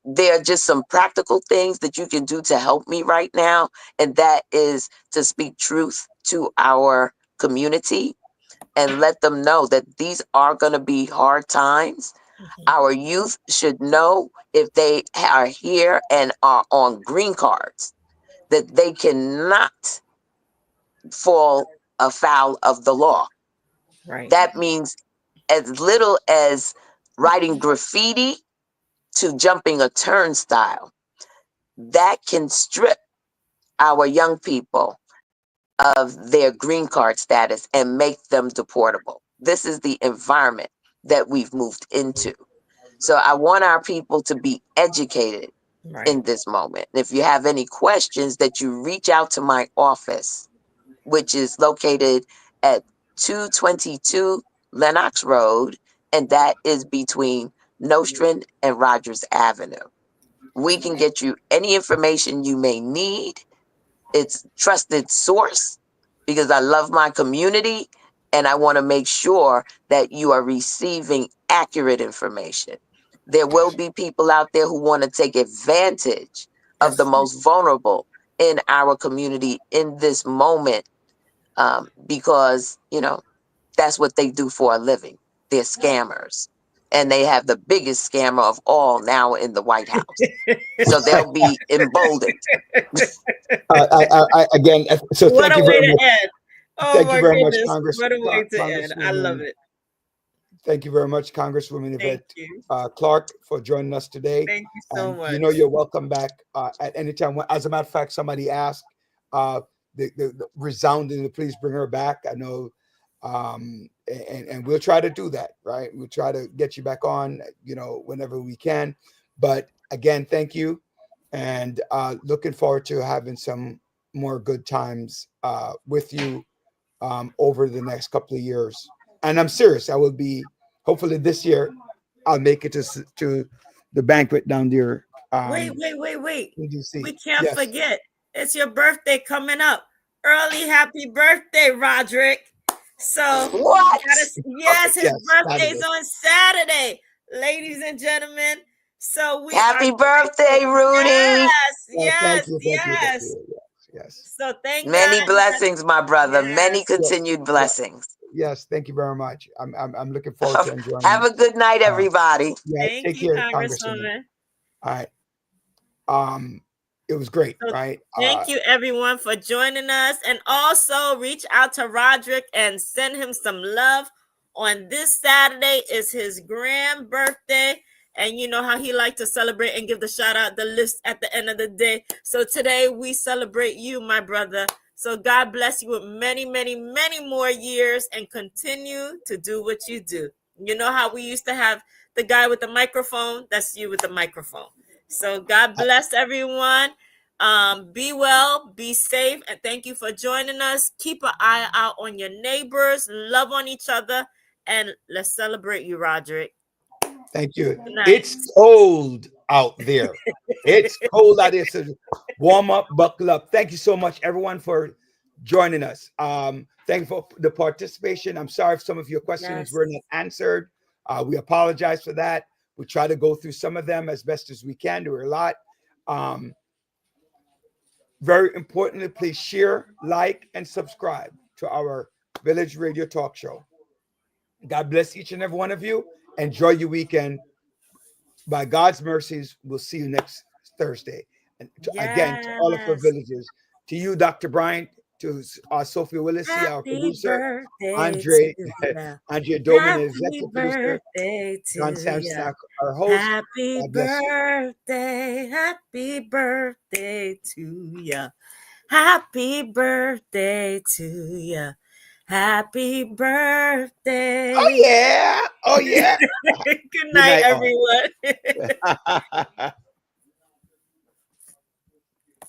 there are just some practical things that you can do to help me right now, and that is to speak truth to our community and let them know that these are going to be hard times. Our youth should know, if they are here and are on green cards, that they cannot fall afoul of the law. Right. That means as little as writing graffiti to jumping a turnstile. That can strip our young people of their green card status and make them deportable. This is the environment that we've moved into. So I want our people to be educated in this moment. If you have any questions, that you reach out to my office, which is located at 222 Lenox Road, and that is between Nostrand and Rogers Avenue. We can get you any information you may need. It's trusted source, because I love my community and I want to make sure that you are receiving accurate information. There will be people out there who want to take advantage of the most vulnerable in our community in this moment, because, that's what they do for a living. They're scammers. And they have the biggest scammer of all now in the White House. So they'll be emboldened. Again, so What thank a you way very to much. end. Oh Thank my you very much, goodness. What a way to end. I love it. Thank you very much, Congresswoman Thank Yvette you. Clark, for joining us today. Thank you so And much. you know you're welcome back at any time. As a matter of fact, somebody asked the resoundingly, please bring her back. I know, and we'll try to do that, right? We'll try to get you back on, whenever we can. But again, thank you, and looking forward to having some more good times with you over the next couple of years. And I'm serious. I will be, hopefully this year, I'll make it to the banquet down there. Wait. in DC. We can't Yes. forget. It's your birthday coming up. Early happy birthday, Roderick. So What? Yes, his Yes, birthday's on Saturday, ladies and gentlemen. So we Happy are birthday, Rudy. Yes. Yes. So thank Many God. blessings, my brother. Yes. Many continued blessings. Yes, thank you very much. I'm looking forward to enjoying. Have a good night, everybody. Yeah, Thank take you, care, Congresswoman. All right. It was great, So right? Thank you, everyone, for joining us. And also reach out to Roderick and send him some love. On this Saturday is his grand birthday. And you know how he likes to celebrate and give the shout out, the list at the end of the day. So today we celebrate you, my brother. So God bless you with many, many, many more years, and continue to do what you do. You know how we used to have the guy with the microphone? That's you with the microphone. So God bless everyone. Be well, be safe, and thank you for joining us. Keep an eye out on your neighbors, love on each other, and let's celebrate you, Roderick. Thank you. night. It's cold out there. It's cold out there. So warm up, buckle up. Thank you so much, everyone, for joining us. Thank you for the participation. I'm sorry if some of your questions were not answered. We apologize for that. We try to go through some of them as best as we can. There were a lot. Very importantly, please share, like, and subscribe to our Village Radio Talk Show. God bless each and every one of you. Enjoy your weekend. By God's mercies, we'll see you next Thursday. And again, to all of our villagers, to you, Dr. Bryant, to Sophia Willis, our producer, Andre Doman, executive producer, John Sampson, our host. Happy birthday to ya. Happy birthday to ya. Happy birthday. Oh, yeah. Good night, everyone.